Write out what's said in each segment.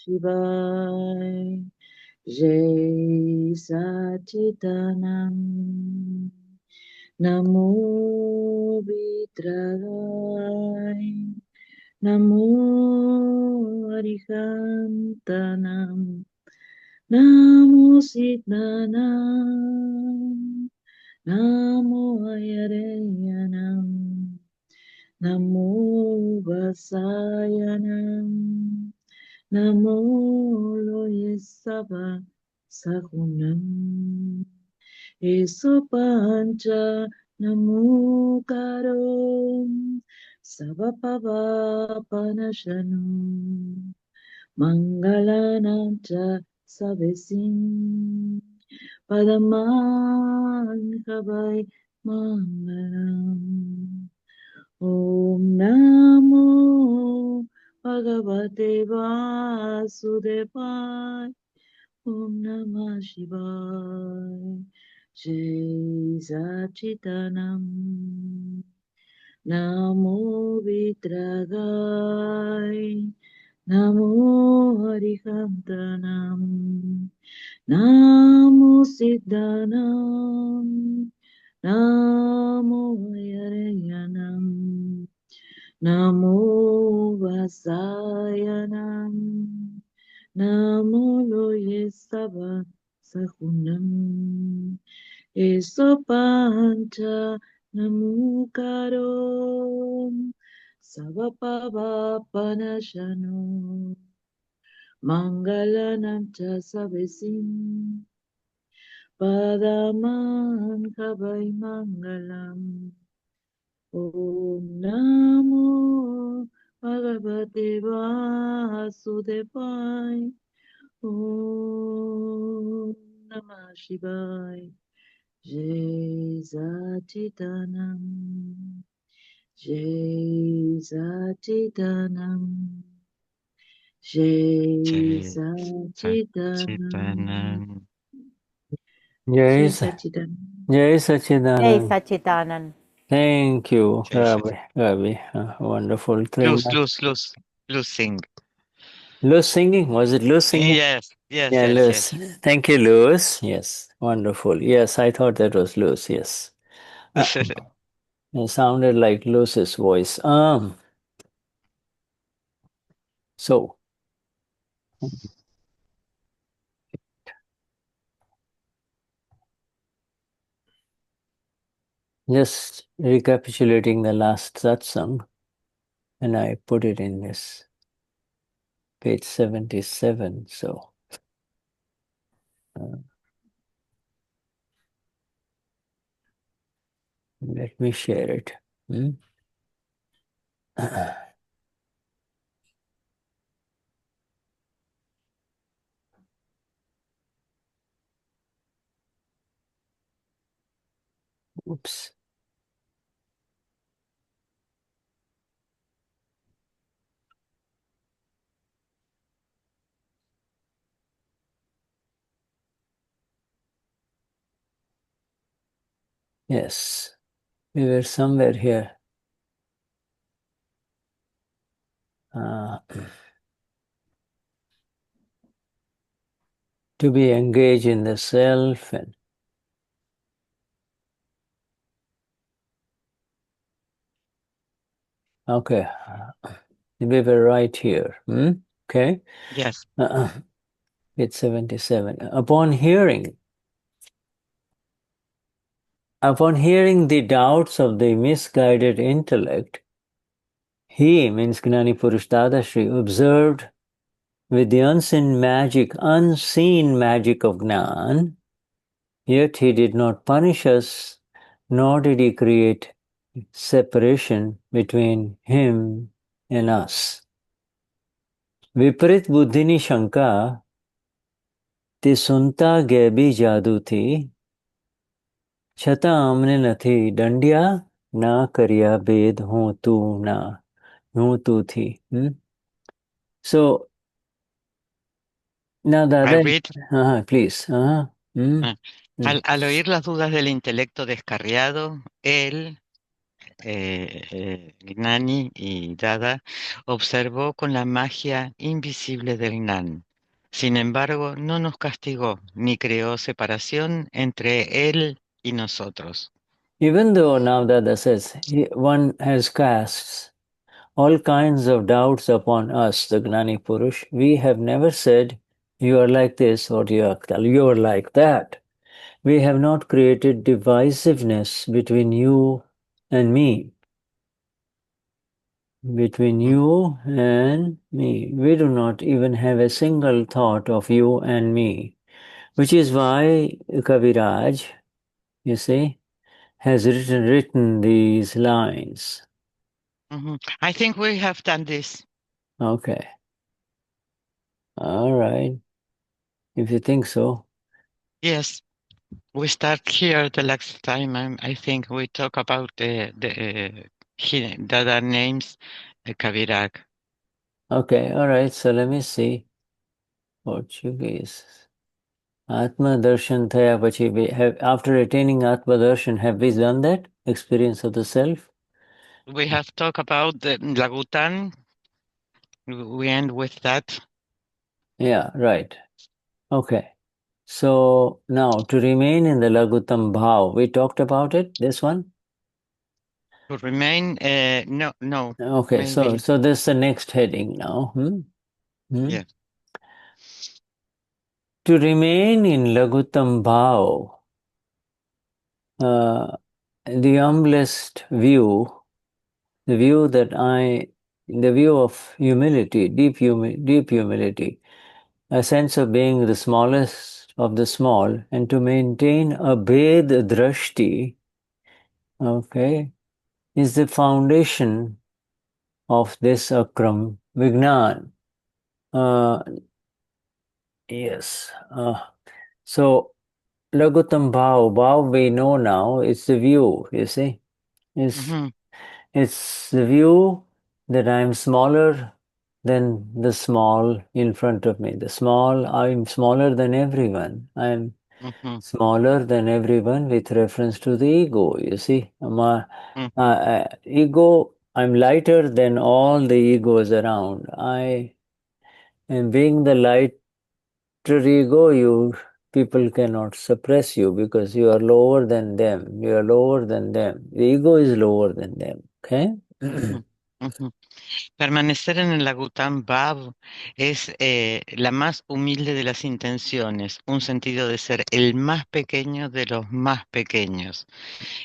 Shivaya. Jai Sachidanam. Namo Vitraya. Namo Arihantanam. Namo Siddhanam. Namo Ayareyanam. Namo Vasayanam. Namo Loyesava Sahunam. Eso pancha namukaro savapava panashanam mangalanam cha savesim padaman kavai mangalam. Om Namo Bhagavate Vasudevaya. Om Namah Shivaya. Jai Sachidanam. Namo Vitragaya. Namo Harihantanam. Namo Siddhanam. Namo Yareyanam. Namo Vasayanam. Namo Loyesava Sahunam. Eso pancha namukaro savapava panashano mangalanam cha savesim padaman kavai mangalam. Om Namo Bhagavate Vasudevaya. Om Namah Shivaya. Jai Sachidanam. Jai Sachidanam. Jai Sachidanam. Jai Sachidanam. Jai Jai Sachidanand. Sachidanand. Thank you, Jai Gabi. Wonderful. Luz sing. Luz singing? Was it Luz singing? Yes. Yeah, Luz. Thank you, Luz. Yes, wonderful. Yes, I thought that was Luz. Yes. It sounded like Luz's voice. So, just recapitulating the last satsang, and I put it in this page 77. So, let me share it. Oops. Yes, we were somewhere here. To be engaged in the self and okay, we were right here. Okay. Yes. It's 77. Upon hearing the doubts of the misguided intellect, he, means Gnani Purush Dadashri, observed with the unseen magic of Gnan, yet he did not punish us, nor did he create separation between him and us. विपरीत बुद्धिनी शंका તે સુનતા ગેબી જાદુથી છતાં અમને નથી દંડ્યા ના કર્યા ભેદ હું તુથી. So now I Dada, read. please. Al oír las dudas del intelecto descarriado, él, Gnani y Dada, observó con la magia invisible del Gnan. Sin embargo, no nos castigó ni creó separación entre él y nosotros. Even though now Dada says one has cast all kinds of doubts upon us, the Gnani Purush, we have never said you are like this or you are like that. We have not created divisiveness between you and me. Between you and me. We do not even have a single thought of you and me, which is why Kaviraj, you see, has written these lines. I think we have done this. Okay. All right. If you think so. Yes. We start here the last time. I think we talk about the Dada names, Kavirag. Okay, all right. So let me see. Portuguese. Atma Darshan Thaya Pachi. We have, after attaining Atma Darshan, have we done that? Experience of the self? We have talked about the Lagutan. We end with that. Yeah, right. Okay. So now to remain in the Lagutam Bhav, we talked about it, this one? To remain, no. Okay, so Maybe. this is the next heading now. Yeah. To remain in Lagutam Bhav, the humblest view, the view of humility, deep humility, a sense of being the smallest of the small, and to maintain a bhed drashti, okay, is the foundation of this Akram Vignan. Yes. So Lagutam Bhav we know now, it's the view, you see. It's the view that I'm smaller than the small in front of me. I'm smaller than everyone. I'm smaller than everyone with reference to the ego, you see. Ego, I'm lighter than all the egos around. And being the lighter ego, people cannot suppress you because you are lower than them. You are lower than them. The ego is lower than them. Okay? Permanecer en el Lagutam Bhav es la más humilde de las intenciones, un sentido de ser el más pequeño de los más pequeños.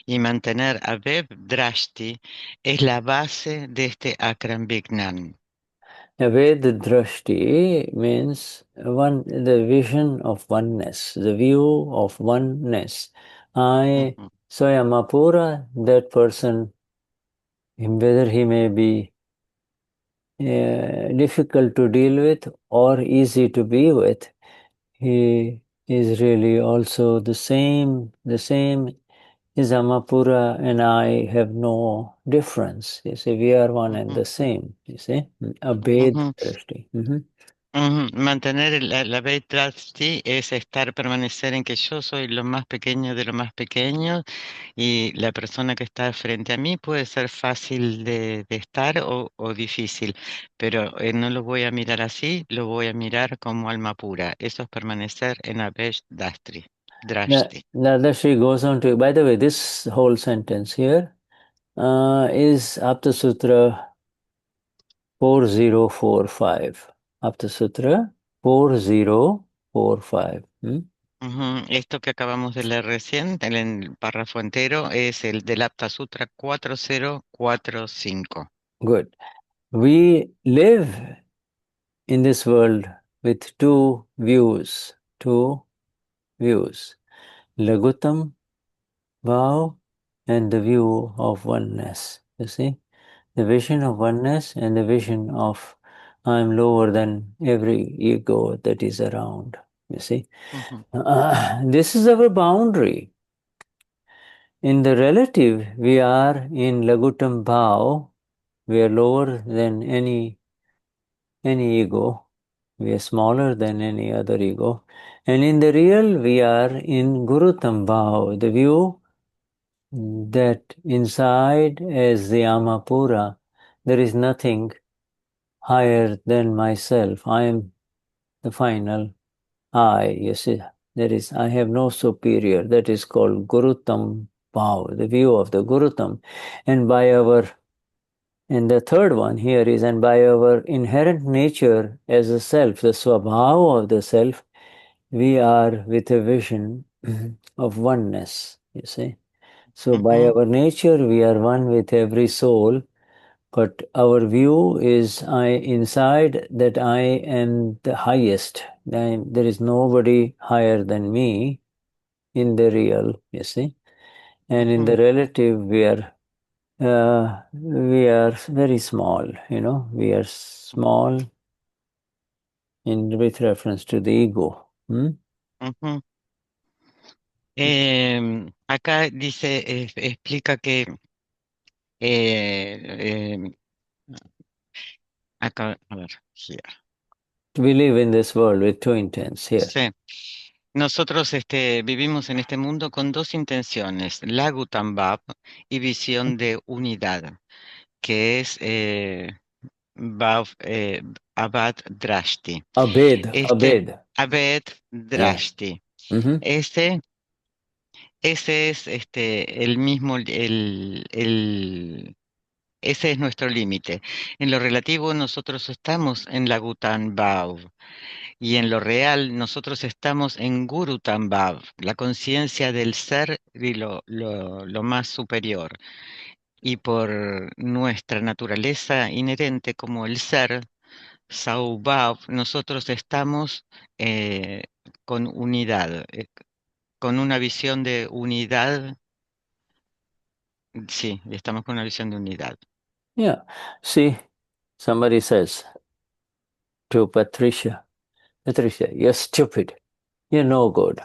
Y mantener a Bev Drashti es la base de este Akram Vignan. Ved Drashti means the vision of oneness, the view of oneness. So Yamapura, that person, whether he may be difficult to deal with or easy to be with, he is really also the same. Is Amapura and I have no difference. You see, we are one and the same. You see, Abhed Drashti. Mantener la Beit Drashti es permanecer en que yo soy lo más pequeño de lo más pequeño y la persona que está frente a mí puede ser fácil de estar o difícil, pero no lo voy a mirar así, lo voy a mirar como alma pura. Eso es permanecer en la Beit Drashti. Dadashri goes on to, by the way, this whole sentence here is Apta Sutra 4045. Apta Sutra 4045. Esto que acabamos de leer recién, el párrafo entero, es el del Apta Sutra 4045. Good. We live in this world with two views. Lagutam Bhav and the view of oneness. You see? The vision of oneness and the vision of I'm lower than every ego that is around. You see? This is our boundary. In the relative, we are in Lagutam Bhav, we are lower than any ego. We are smaller than any other ego. And in the real, we are in Gurutam Bhav, the view that inside as the Amapura, there is nothing higher than myself. I am the final I. You see, I have no superior. That is called Gurutam Bhav, the view of the Gurutam. And the third one here is, and by our inherent nature as a self, the swabhava of the self, we are with a vision of oneness, you see. So by our nature, we are one with every soul, but our view is inside that I am the highest. There is nobody higher than me in the real, you see. And in the relative, we are very small, we are small with reference to the ego. Ujú. Acá dice, explica que acá, a ver, here. We live in this world with two intents here. Sí. Nosotros vivimos en este mundo con dos intenciones, la Gutambab y visión de unidad, que es Bhav, Abad Drashti. Abed. Abed Yeah. Drashti. Mm-hmm. Ese es el mismo, ese es nuestro límite. En lo relativo, nosotros estamos en la Gutan Bhav y en lo real, nosotros estamos en Gurutan Bhav, la conciencia del ser y lo más superior. Y por nuestra naturaleza inherente como el ser, Saubhav, nosotros estamos eh, con unidad, con una visión de unidad. Sí, estamos con una visión de unidad. Yeah. See, somebody says to Patricia, you're stupid. You're no good.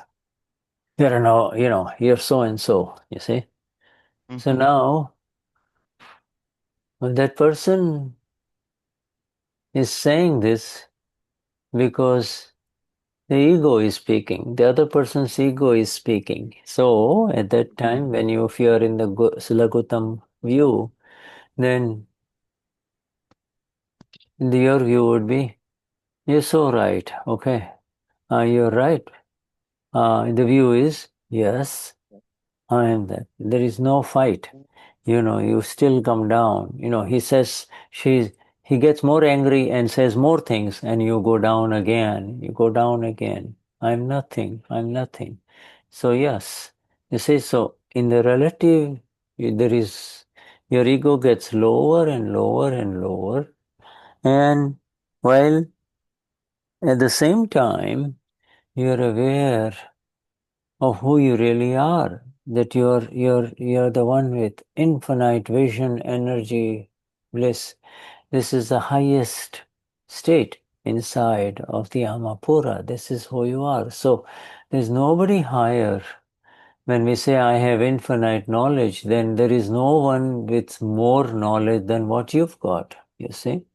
You're so and so, you see. So now, when that person is saying this because the ego is speaking, the other person's ego is speaking. So at that time, if you are in the Silagutam view, then your view would be, you're so right, okay. You're right. The view is, yes, I am that. There is no fight. You still come down. He gets more angry and says more things, and you go down again. You go down again. I'm nothing. I'm nothing. So yes, you see, so in the relative, your ego gets lower and lower and lower. And while at the same time, you're aware of who you really are, that you're the one with infinite vision, energy, bliss. This is the highest state inside of the Amapura. This is who you are. So there's nobody higher. When we say I have infinite knowledge, then there is no one with more knowledge than what you've got, you see.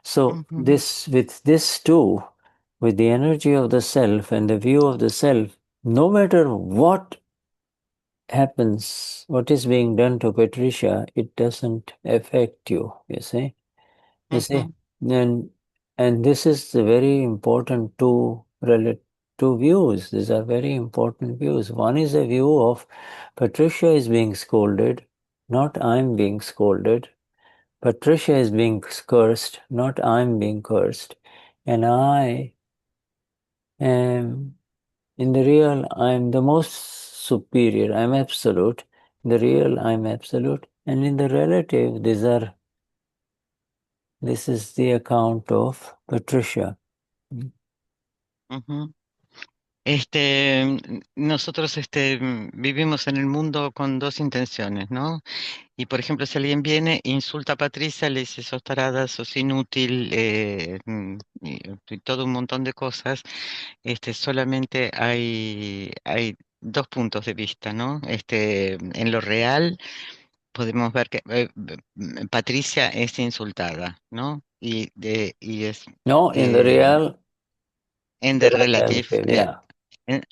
So with this too, with the energy of the self and the view of the self, no matter what happens, what is being done to Patricia, it doesn't affect you, you see. You see, and this is the very important two views. These are very important views. One is a view of Patricia is being scolded, not I'm being scolded. Patricia is being cursed, not I'm being cursed. And I am, in the real, I'm the most superior. I'm absolute. In the real, I'm absolute. And in the relative, this is the account of Patricia. Nosotros vivimos en el mundo con dos intenciones, ¿no? Y por ejemplo, si alguien viene, insulta a Patricia, le dice, sos tarada, sos inútil, y todo un montón de cosas, solamente hay dos puntos de vista, ¿no? En lo real podemos ver que Patricia es insultada, ¿no? Y es No, in the real, en the the relative, relative, yeah. en,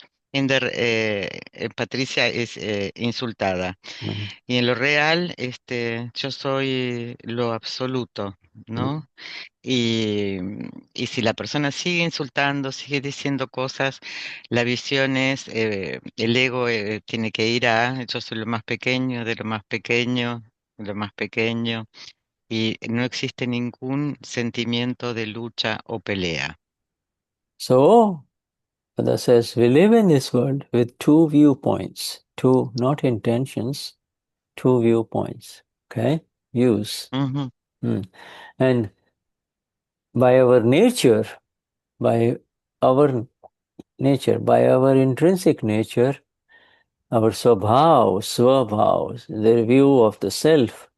Patricia es insultada. Y en lo real, yo soy lo absoluto, ¿no? Y si la persona sigue insultando, sigue diciendo cosas, la visión es, el ego tiene que ir a, yo soy lo más pequeño, de lo más pequeño, lo más pequeño, y no existe ningún sentimiento de lucha o pelea. So, Buddha says, we live in this world with two viewpoints, two, not intentions, two viewpoints, okay? Views. Ujú, And by our nature, by our intrinsic nature, our svabhav, the view of the self,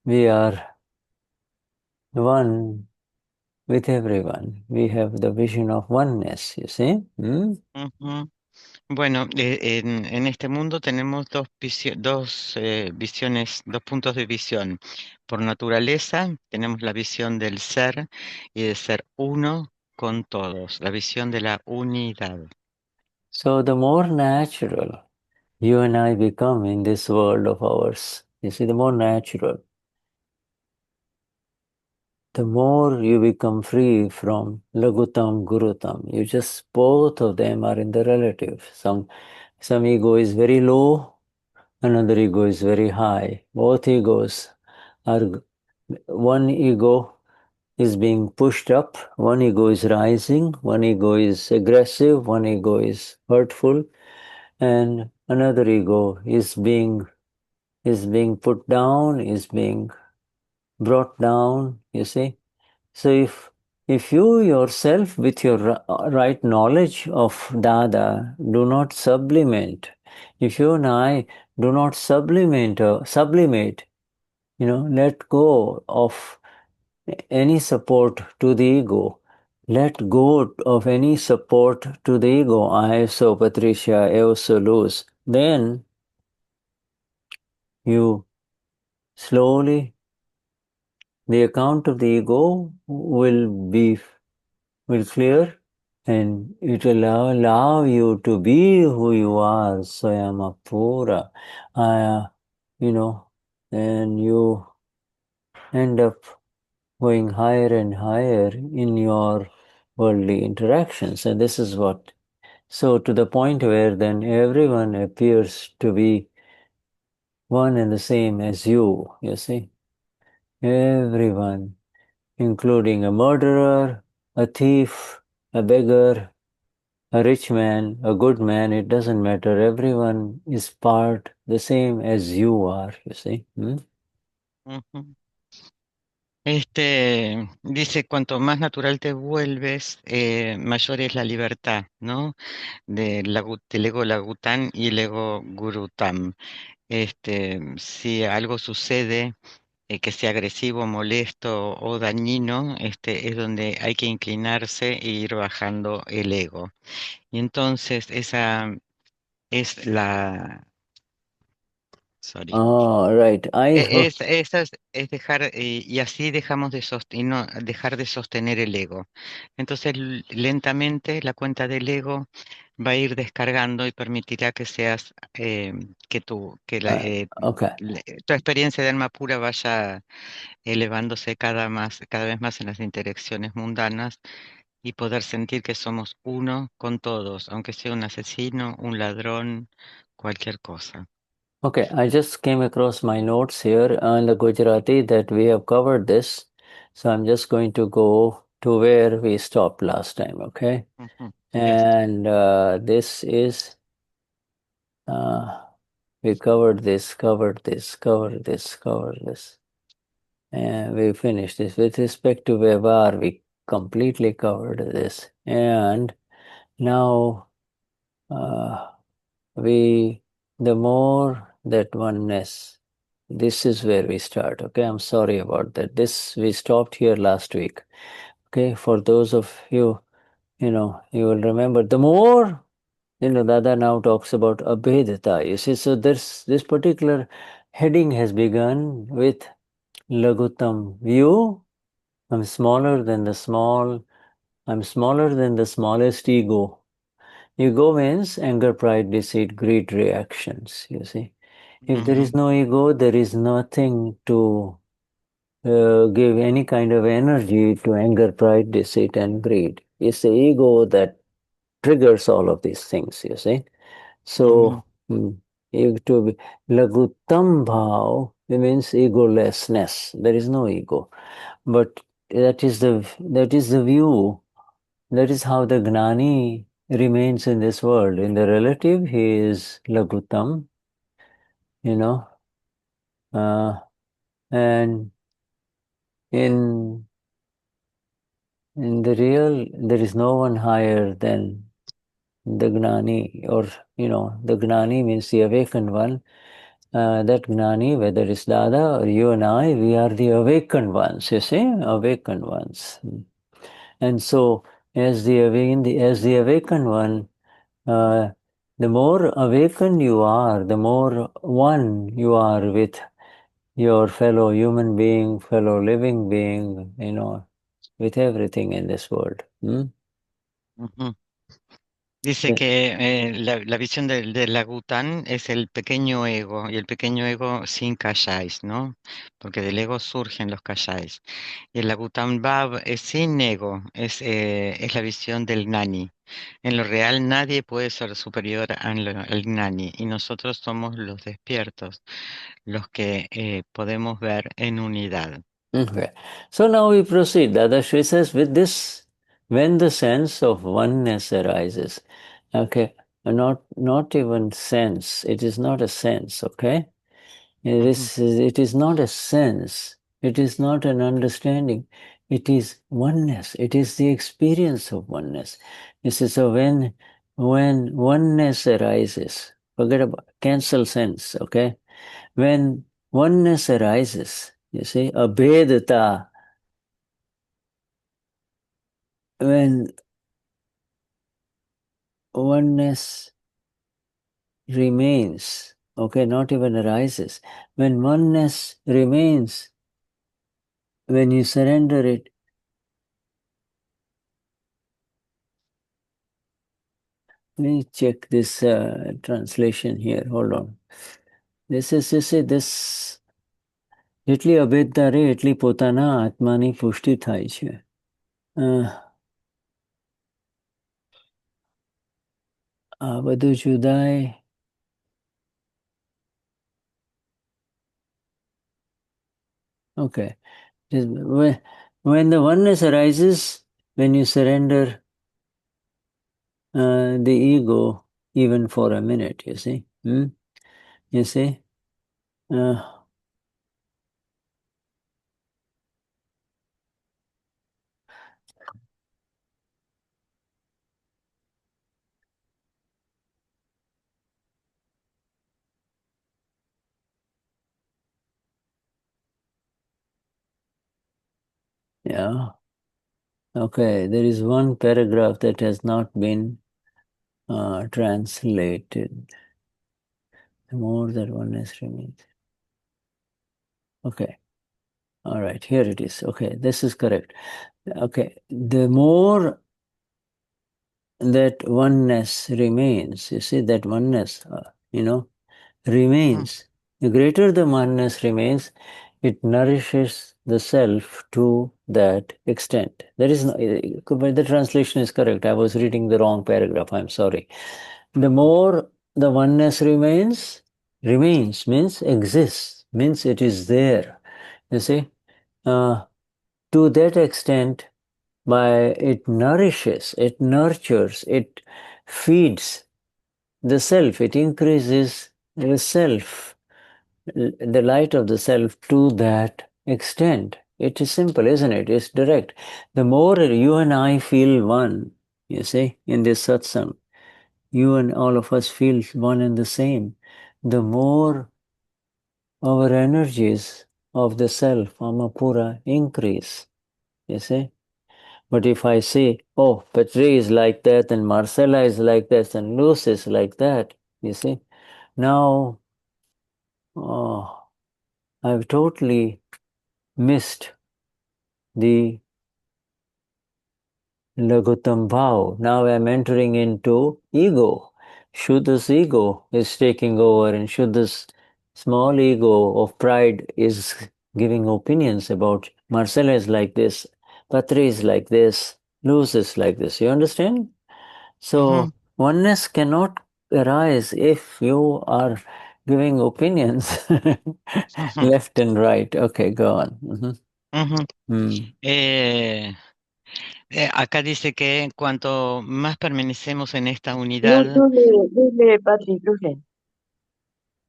we are one with everyone. We have the vision of oneness, you see? ujú. Bueno, en este mundo tenemos visiones, dos puntos de visión. Por naturaleza tenemos la visión del ser y de ser uno con todos, la visión de la unidad. So the more natural you and I become in this world of ours, you see, the more natural, the more you become free from lagutam, gurutam. You just, both of them are in the relative. Some ego is very low, another ego is very high. Both egos are, one ego is being pushed up, one ego is rising, one ego is aggressive, one ego is hurtful, and another ego is being put down, is being brought down, you see. So if you yourself, with your right knowledge of Dada, do not sublimate, if you and I do not sublimate, let go of any support to the ego, let go of any support to the ego, I so Patricia, eu so lose, then you slowly, the account of the ego will clear, and it will allow you to be who you are, Swayama Pura. And you end up going higher and higher in your worldly interactions. And this is what, so to the point where then everyone appears to be one and the same as you see. Everyone, including a murderer, a thief, a beggar, a rich man, a good man, it doesn't matter. Everyone is part the same as you are, you see. Ujú. Dice, cuanto más natural te vuelves, mayor es la libertad, ¿no? Del ego lagután y el ego gurutam. Si algo sucede que sea agresivo, molesto o dañino, es donde hay que inclinarse e ir bajando el ego. Y entonces esa es la... Sorry. Oh, right. Es dejar, y así dejamos y no dejar de sostener el ego. Entonces, lentamente la cuenta del ego va a ir descargando y permitirá que seas, Okay. tu experiencia de alma pura vaya elevándose cada vez más en las interacciones mundanas y poder sentir que somos uno con todos, aunque sea un asesino, un ladrón, cualquier cosa. Okay, I just came across my notes here on the Gujarati that we have covered this. So I'm just going to go to where we stopped last time, okay? Ujú. And this is, we covered this. And we finished this. With respect to Vyavhar, we completely covered this. And now the more that oneness, this is where we start, okay? I'm sorry about that. We stopped here last week, okay? For those of you, you will remember, the more, Dada now talks about abhedata, you see. So this particular heading has begun with Lagutam view. I'm smaller than the smallest ego. Ego means anger, pride, deceit, greed, reactions, you see. If there is no ego, there is nothing to give any kind of energy to anger, pride, deceit, and greed. It's the ego that triggers all of these things, you see. So, to be lagutam bhav, it means egolessness. There is no ego. But that is the view. That is how the Gnani remains in this world. In the relative, he is lagutam, you know, and in the real, there is no one higher than the Gnani, or, the Gnani means the awakened one. That Gnani, whether it's Dada or you and I, we are the awakened ones, you see, awakened ones. And so, as the awakened one, the more awakened you are, the more one you are with your fellow human being, fellow living being, with everything in this world. Dice que la visión del Lagután es el pequeño ego, y el pequeño ego sin kashais, ¿no? Porque del ego surgen los kashais. Y el Lagután Bhav es sin ego, es la visión del Gnani. En lo real nadie puede ser superior al Gnani, y nosotros somos los despiertos, los que podemos ver en unidad. Okay. So now we proceed. Dadashri says, with this, when the sense of oneness arises, okay, not even sense, it is not a sense, okay? It is not a sense, it is not an understanding, it is oneness, it is the experience of oneness. You see, so when oneness arises, forget about, cancel sense, okay? When oneness arises, you see, abhedata, when oneness remains, okay, not even arises, when oneness remains, when you surrender it, let me check this translation here, hold on. This is, you see, this, એટલી અભેદતા રે એટલી પોતાના આત્માની પુષ્ટિ થાય છે. આ બધું જુદાય. Okay. When the oneness arises, when you surrender the ego, even for a minute, you see. You see? Yeah. Okay, there is one paragraph that has not been translated. The more that oneness remains. Okay. All right, here it is. Okay, this is correct. Okay, the more that oneness remains, you see, that oneness, remains. The greater the oneness remains, it nourishes the self to that extent. There is no, but the translation is correct. I was reading the wrong paragraph. I'm sorry. The more the oneness remains means exists, means it is there. You see, to that extent, by it nourishes, it nurtures, it feeds the self, it increases the self, the light of the self to that extent. It is simple, isn't it? It's direct. The more you and I feel one, you see, in this satsang, you and all of us feel one and the same, the more our energies of the self, Amapura, increase, you see. But if I say, oh, Petri is like that, and Marcella is like that, and Luce is like that, you see, now I've totally missed the Lagutam Bhav. Now I'm entering into ego. Shuddha's ego is taking over, and Shuddha's small ego of pride is giving opinions about Marcella is like this, Patri is like this, Luz is like this. You understand? So oneness cannot arise if you are giving opinions left and right. Okay, go on. Eh, acá dice que cuanto más permanecemos en esta unidad, Dile, Patri, Luzle,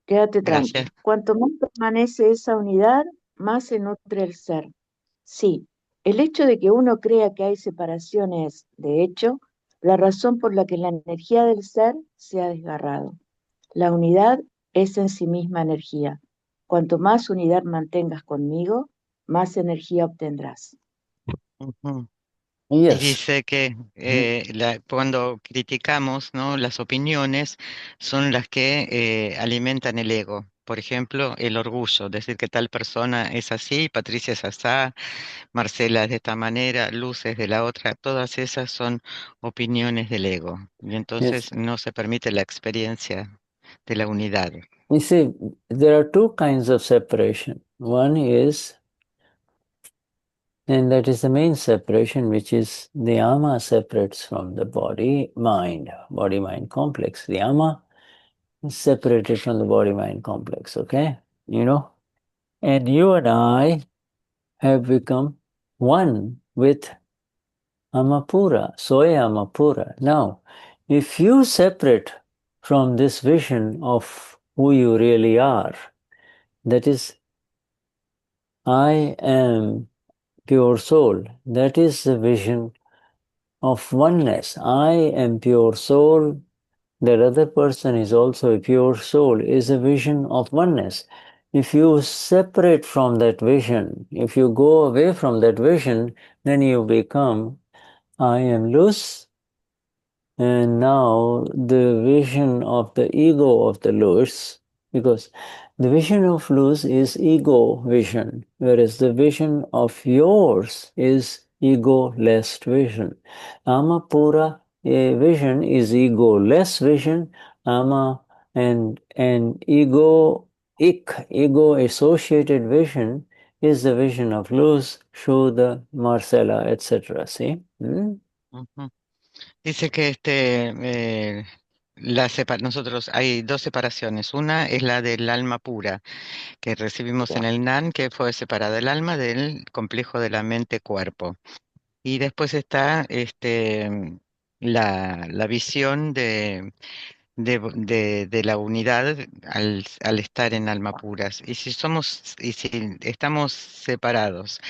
quédate gracias. tranqui. Cuanto más permanece esa unidad, más se nutre el ser. Sí, el hecho de que uno crea que hay separación es, de hecho, la razón por la que la energía del ser se ha desgarrado. La unidad es en sí misma energía. Cuanto más unidad mantengas conmigo, más energía obtendrás. Y Yes. dice que cuando criticamos, ¿no? Las opiniones son las que alimentan el ego. Por ejemplo, el orgullo, decir que tal persona es así, Patricia es asá, Marcela es de esta manera, Luz es de la otra, todas esas son opiniones del ego. Y entonces Yes. no se permite la experiencia de la unidad. You see, there are two kinds of separation. One is, and that is the main separation, which is the ama separates from the body-mind complex. The ama is separated from the body-mind complex, okay? You know? And you and I have become one with Amapura, Soya Amapura. Now, if you separate from this vision of who you really are, that is, I am pure soul, that is the vision of oneness. I am pure soul, that other person is also a pure soul, is a vision of oneness. If you separate from that vision, if you go away from that vision, then you become, I am loose, and now the vision of the ego of the loose, because the vision of loose is ego vision, whereas the vision of yours is ego-less vision. Amapura vision is ego-less vision. Ama and ego associated vision is the vision of Luz, Shuddha, Marcella, etc. See? Dice que nosotros hay dos separaciones. Una es la del alma pura, que recibimos en el Nan, que fue separada el alma del complejo de la mente-cuerpo. Y después está la visión de la unidad al estar en alma puras. Y si estamos separados,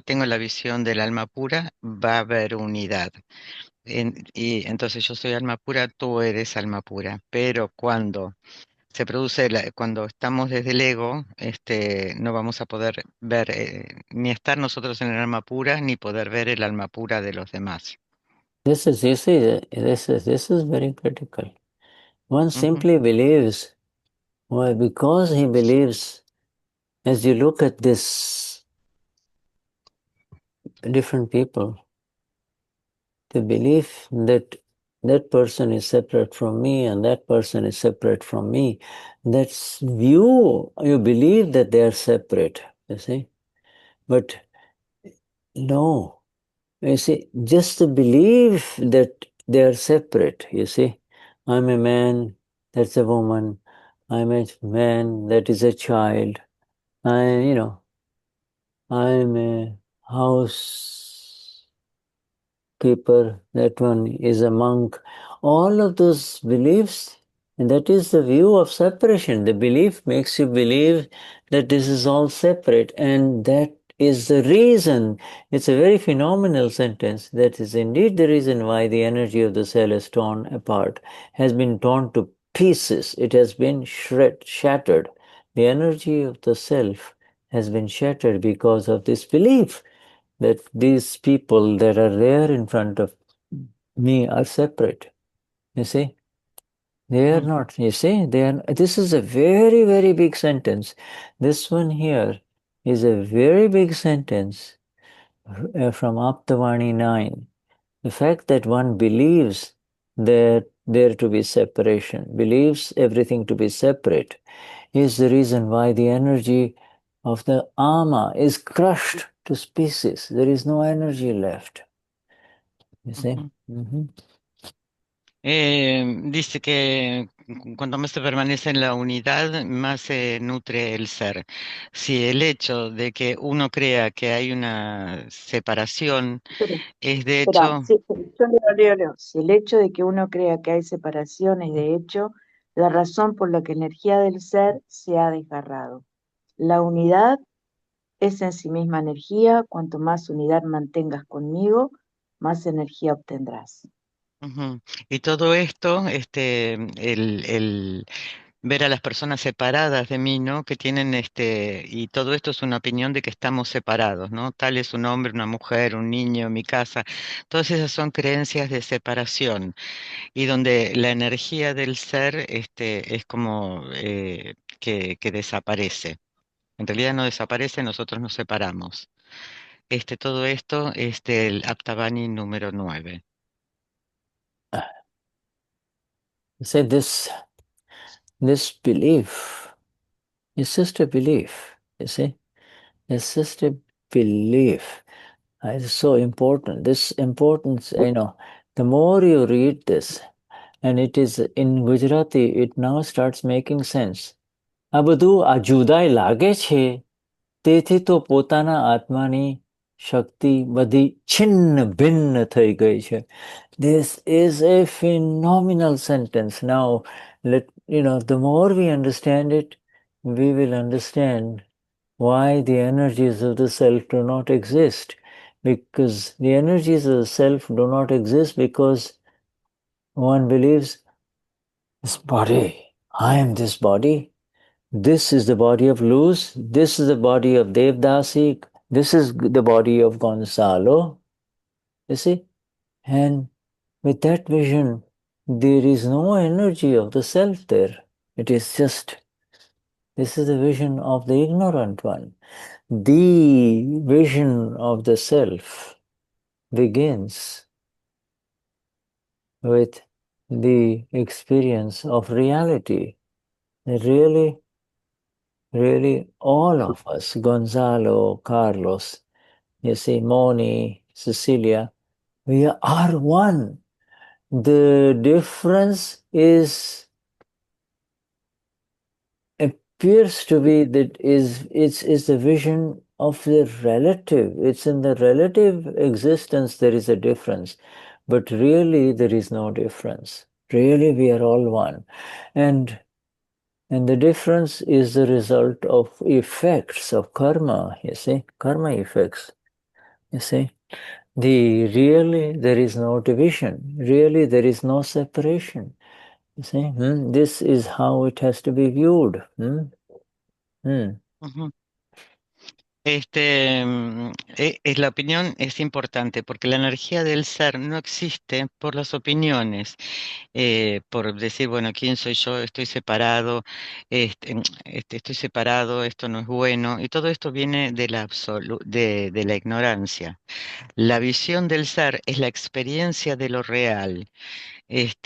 tengo la visión del alma pura, va a haber unidad. Y entonces yo soy alma pura, tú eres alma pura. Pero cuando se produce, cuando estamos desde el ego, no vamos a poder ver, ni estar nosotros en el alma pura, ni poder ver el alma pura de los demás. This is, you see, this is very critical. One simply believes, well, because he believes, as you look at this different people, the belief that that person is separate from me and that person is separate from me, that's you believe that they are separate, you see. But no, you see, just to believe that they are separate, you see. I'm a man, that's a woman. I'm a man, that is a child. I'm a house keeper, that one is a monk. All of those beliefs, and that is the view of separation. The belief makes you believe that this is all separate, and that is the reason. It's a very phenomenal sentence. That is indeed the reason why the energy of the cell is torn apart, has been torn to pieces. It has been shattered. The energy of the self has been shattered because of this belief that these people that are there in front of me are separate. You see? They are not. You see? This is a very, very big sentence. This one here is a very big sentence. from Aptavani 9. The fact that one believes that there to be separation, believes everything to be separate, is the reason why the energy of the ama is crushed to pieces. There is no energy left. You see? Dice que cuanto más se permanece en la unidad, más se nutre el ser. Si el hecho de que uno crea que hay una separación es de Espera, hecho... sí, leo. Si el hecho de que uno crea que hay separación es de hecho la razón por la que la energía del ser se ha desgarrado. La unidad es en sí misma energía. Cuanto más unidad mantengas conmigo, más energía obtendrás. Y todo esto, el ver a las personas separadas de mí, ¿no? Que tienen y todo esto es una opinión de que estamos separados, ¿no? Tal es un hombre, una mujer, un niño, mi casa. Todas esas son creencias de separación y donde la energía del ser, es como que desaparece. En realidad no desaparece, nosotros nos separamos. Todo esto es del Aptavani número 9. Say this belief is just a belief, you see? It's just a belief. It's so important. This importance, the more you read this, and it is in Gujarati, it now starts making sense. આ બધું આ જુદાઈ લાગે છે તેથી તો પોતાના આત્માની શક્તિ બધી છિન્ન ભિન્ન થઈ ગઈ છે. This is a phenomenal sentence. Now, the more we understand it, we will understand why the energies of the self do not exist. Because the energies of the self do not exist because one believes, this body, I am this body. This is the body of Luz. This is the body of Devdasi. This is the body of Gonzalo. You see? And with that vision, there is no energy of the self there. It is just, this is the vision of the ignorant one. The vision of the self begins with the experience of reality. Really, all of us, Gonzalo, Carlos, you see, Moni, Cecilia, we are one. The difference appears to be that it's the vision of the relative. It's in the relative existence there is a difference, but really there is no difference. Really, we are all one. And the difference is the result of effects of karma, you see, karma effects, you see. Really, there is no division. Really, there is no separation. You see, this is how it has to be viewed. La opinión es importante porque la energía del ser no existe por las opiniones, por decir, bueno, ¿quién soy yo? Estoy separado, estoy separado, esto no es bueno, y todo esto viene de de la ignorancia. La visión del ser es la experiencia de lo real, es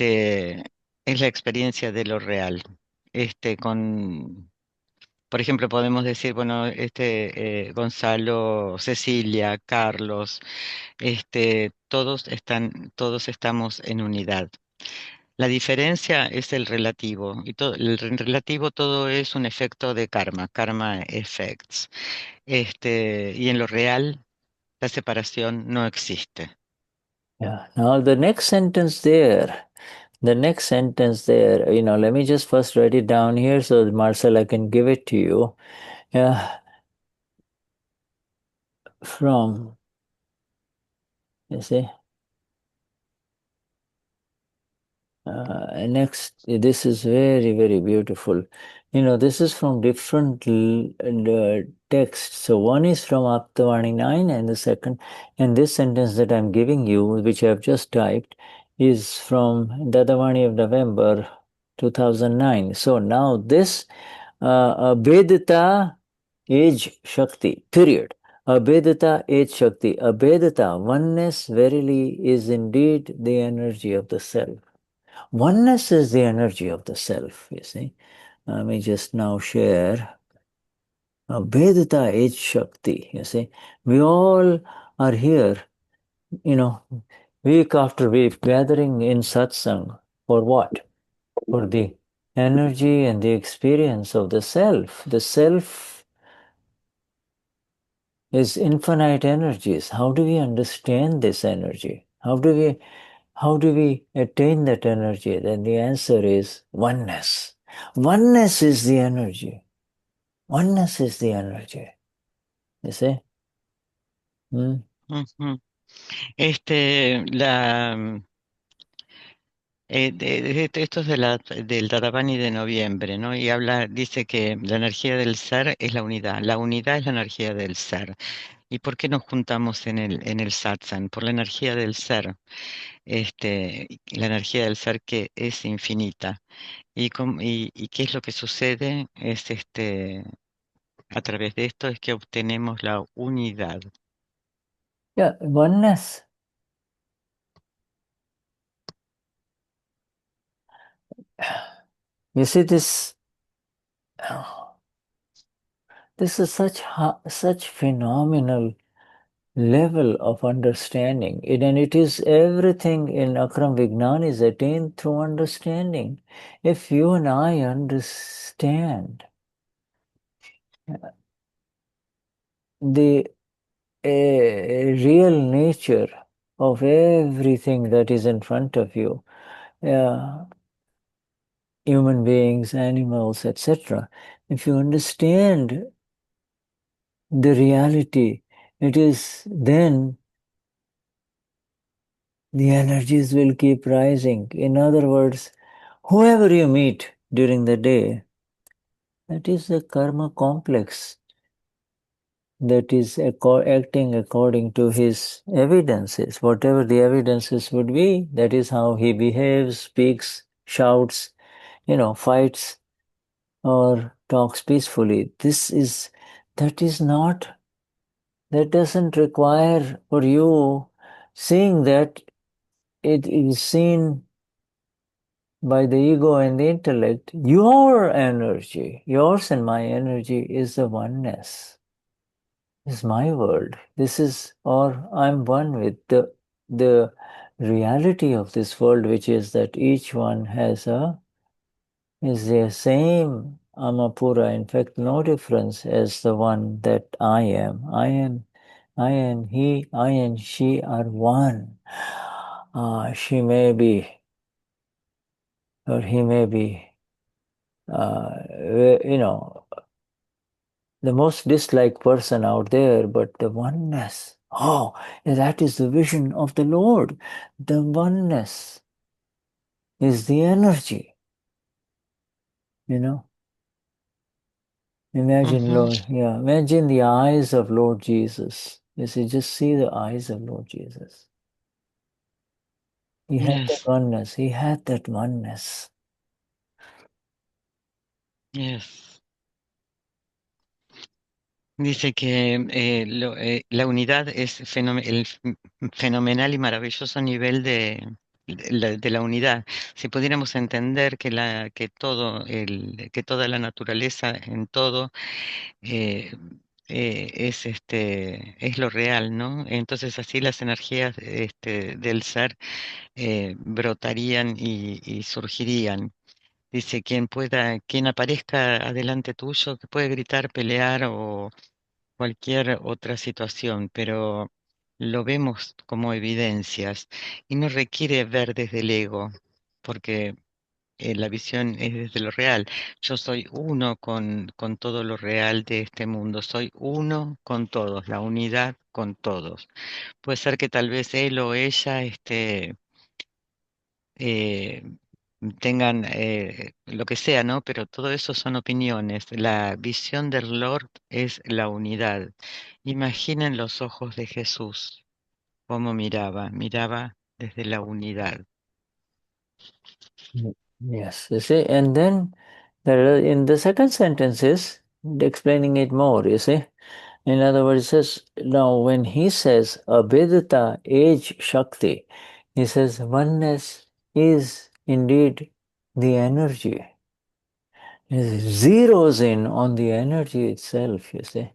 la experiencia de lo real, por ejemplo, podemos decir, bueno, Gonzalo, Cecilia, Carlos, todos estamos en unidad. La diferencia es el relativo, y el relativo todo es un efecto de karma effects. Y en lo real, la separación no existe. Yeah. Now the next sentence there, let me just first write it down here so Marcel, I can give it to you. Yeah. From, you see, next, this is very, very beautiful. This is from different texts. So one is from Aptavani 9 and the second, and this sentence that I'm giving you, which I've just typed, is from Dadavani of November 2009. So now this Vedita is Shakti, period. Abedata et Shakti. Abedata, oneness, verily, is indeed the energy of the self. Oneness is the energy of the self, you see. Let me just now share. Abedata et Shakti, you see. We all are here, week after week, gathering in satsang. For what? For the energy and the experience of the self. The self is infinite energies. How do we understand this energy? How do we attain that energy? Then the answer is oneness. Oneness is the energy. Oneness is the energy. You see? Ujú. La, esto es del Dadavani de noviembre, ¿no? Y dice que la energía del ser es la unidad es la energía del ser. ¿Y por qué nos juntamos en el satsang? Por la energía del ser, la energía del ser que es infinita. ¿Y qué es lo que sucede? A través de esto es que obtenemos la unidad. Yeah, oneness. You see, this is such phenomenal level of understanding. And it is everything in Akram Vignan is attained through understanding. If you and I understand the real nature of everything that is in front of you, human beings, animals, etc., if you understand the reality, it is then the energies will keep rising. In other words, whoever you meet during the day, that is a karma complex that is acting according to his evidences. Whatever the evidences would be, that is how he behaves, speaks, shouts, fights, or talks peacefully. That doesn't require for you seeing that it is seen by the ego and the intellect. Your energy, yours and my energy, is the oneness. Is my world. Or I'm one with the reality of this world, which is that each one is the same Amapura. In fact, no difference as the one that I am. I and he, I and she are one. She may be, or he may be, the most disliked person out there, but the oneness. That is the vision of the Lord. The oneness is the energy. Imagine, Lord, imagine the eyes of Lord Jesus. You see, just see the eyes of Lord Jesus. He had that oneness. He had that oneness. Yes. Dice que la unidad es el fenomenal y maravilloso nivel de la unidad. Si pudiéramos entender que toda la naturaleza en todo es lo real, ¿no? Entonces así las energías del ser brotarían y surgirían. Dice, quien aparezca adelante tuyo, que puede gritar, pelear o cualquier otra situación, pero lo vemos como evidencias y no requiere ver desde el ego, porque la visión es desde lo real. Yo soy uno con todo lo real de este mundo, soy uno con todos, la unidad con todos. Puede ser que tal vez él o ella eh, tengan lo que sea, ¿no? Pero todo eso son opiniones. La visión del Lord es la unidad. Imaginen los ojos de Jesús, cómo miraba desde la unidad. Yes, you see, and then in the second sentence is explaining it more, you see. In other words, it says, now when he says abhidata age shakti, he says oneness is indeed the energy. It zeroes in on the energy itself, you see.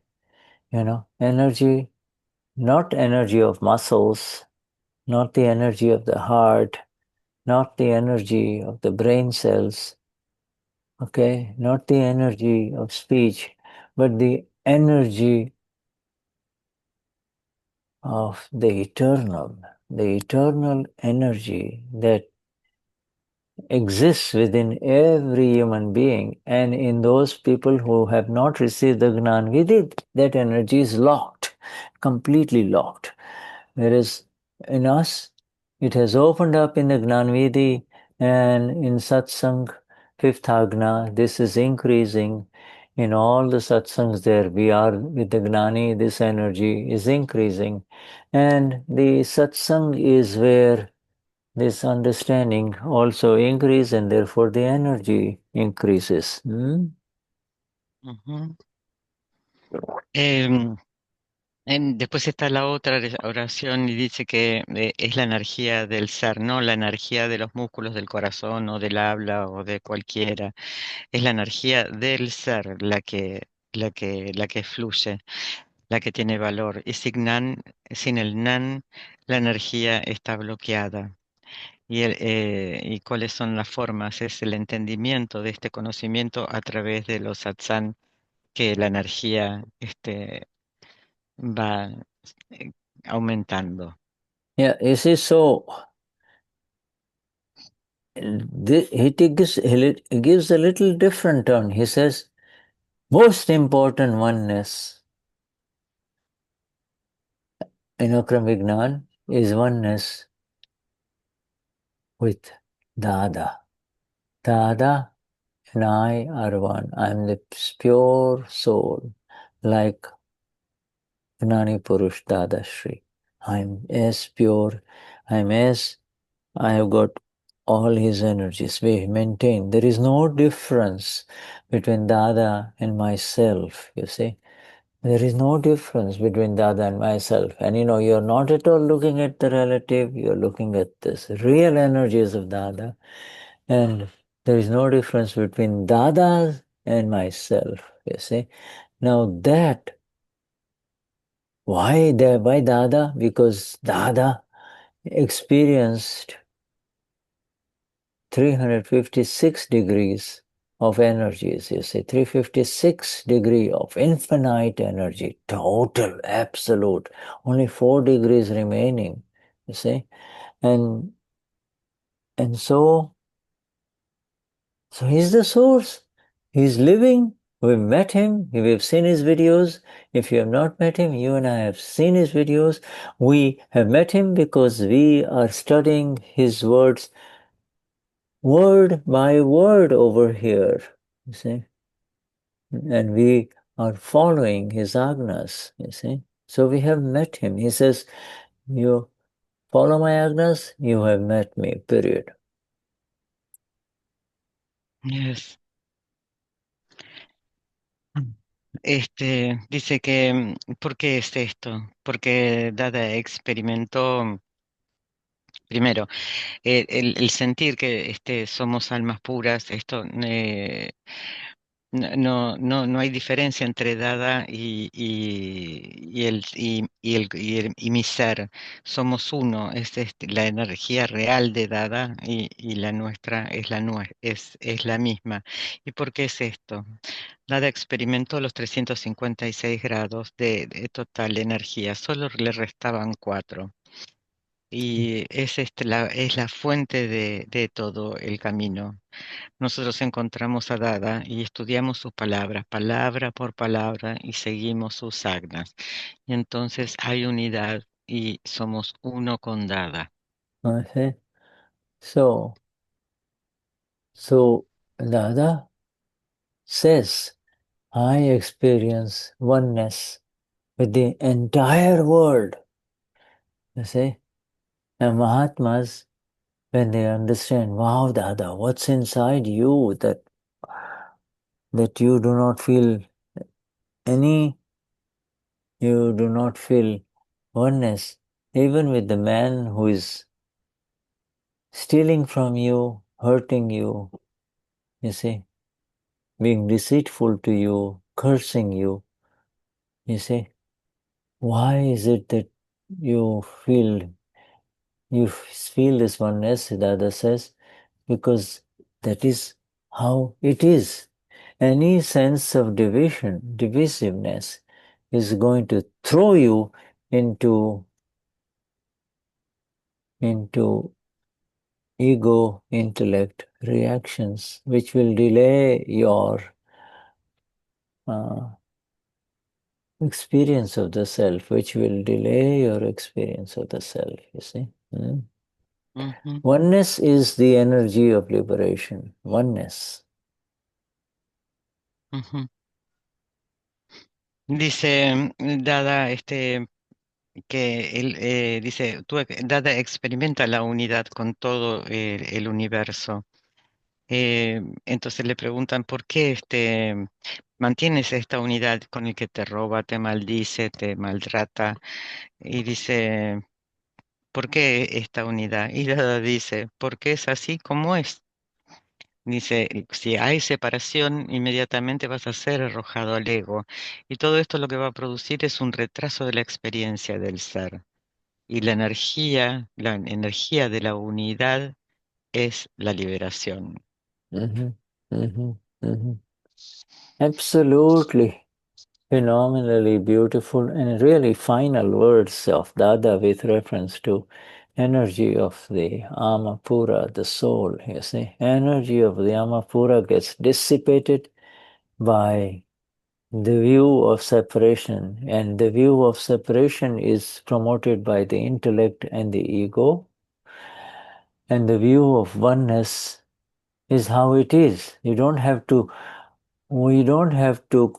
Energy, not energy of muscles, not the energy of the heart, not the energy of the brain cells, okay, not the energy of speech, but the energy of the eternal energy that exists within every human being. And in those people who have not received the Gnan Vidhi, that energy is locked, completely locked. Whereas in us, it has opened up in the Gnan Vidhi, and in Satsang, fifth Agna, this is increasing. In all the satsangs there, we are with the Gnani, this energy is increasing. And the satsang is where this understanding also increases, and therefore the energy increases. Ujú. Después está la otra oración y dice que es la energía del ser, no la energía de los músculos del corazón o del habla o de cualquiera. Es la energía del ser la que fluye, la que tiene valor. Y sin el nan, la energía está bloqueada. ¿Y cuáles son las formas? Es el entendimiento de este conocimiento a través de los satsang, que la energía va aumentando. Yeah, you see, so he gives a little different turn. He says, most important oneness in Akram Vignan is oneness with Dada. Dada and I are one. I'm the pure soul, like Gnani Purush Dadashri. I'm as pure, I have got all his energies. We maintain. There is no difference between Dada and myself, you see. There is no difference between Dada and myself. And you're not at all looking at the relative, you're looking at this real energies of Dada. And there is no difference between Dada and myself, you see. Now that, why Dada? Because Dada experienced 356 degrees of energies, you see, 356 degree of infinite energy, total, absolute, only 4 degrees remaining, you see. And so he's the source. He's living. We've met him. We've seen his videos. If you have not met him, you and I have seen his videos. We have met him because we are studying his words word by word over here, you see. And we are following his agnas, you see. So we have met him. He says, you follow my agnas, you have met me, period. Yes. Dice que, ¿por qué es esto? Porque Dada experimentó, primero, el sentir que somos almas puras. No hay diferencia entre Dada y mi ser. Somos uno. La energía real de Dada y la nuestra es la misma. ¿Y por qué es esto? Dada experimentó los 356 grados de total energía, solo le restaban 4. Y es la fuente de todo el camino. Nosotros encontramos a Dada y estudiamos sus palabras, palabra por palabra, y seguimos sus agnas. Y entonces hay unidad y somos uno con Dada. Okay. So Dada says, I experience oneness with the entire world, you see. And Mahatmas, when they understand, wow, Dada, what's inside you that you do not feel any you do not feel oneness, even with the man who is stealing from you, hurting you, you see, being deceitful to you, cursing you, you see. Why is it that you feel this oneness, Siddhartha says? Because that is how it is. Any sense of divisiveness is going to throw you into ego, intellect reactions, which will delay your experience of the self, which will delay your experience of the self, you see. Oneness is the energy of liberation. Oneness. Dice Dada, que él dice, Dada experimenta la unidad con todo el universo. Entonces le preguntan por qué mantienes esta unidad con el que te roba, te maldice, te maltrata. Y dice, ¿por qué esta unidad? Y Dada dice, porque es así como es. Dice, si hay separación, inmediatamente vas a ser arrojado al ego. Y todo esto lo que va a producir es un retraso de la experiencia del ser. Y la energía de la unidad es la liberación. Absolutely. Phenomenally beautiful and really final words of Dada with reference to energy of the Amapura, the soul, you see. Energy of the Amapura gets dissipated by the view of separation, and the view of separation is promoted by the intellect and the ego, and the view of oneness is how it is. We don't have to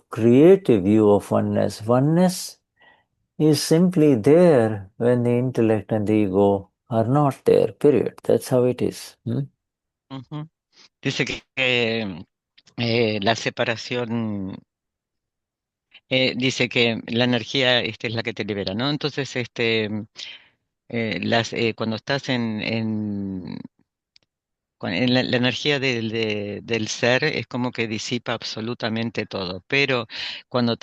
create a view of oneness. Oneness is simply there when the intellect and the ego are not there, period. That's how it is. Dice que la separación, dice que la energía es la que te libera, ¿no? Entonces, cuando estás en la energía del ser es como que disipa absolutamente todo, pero cuando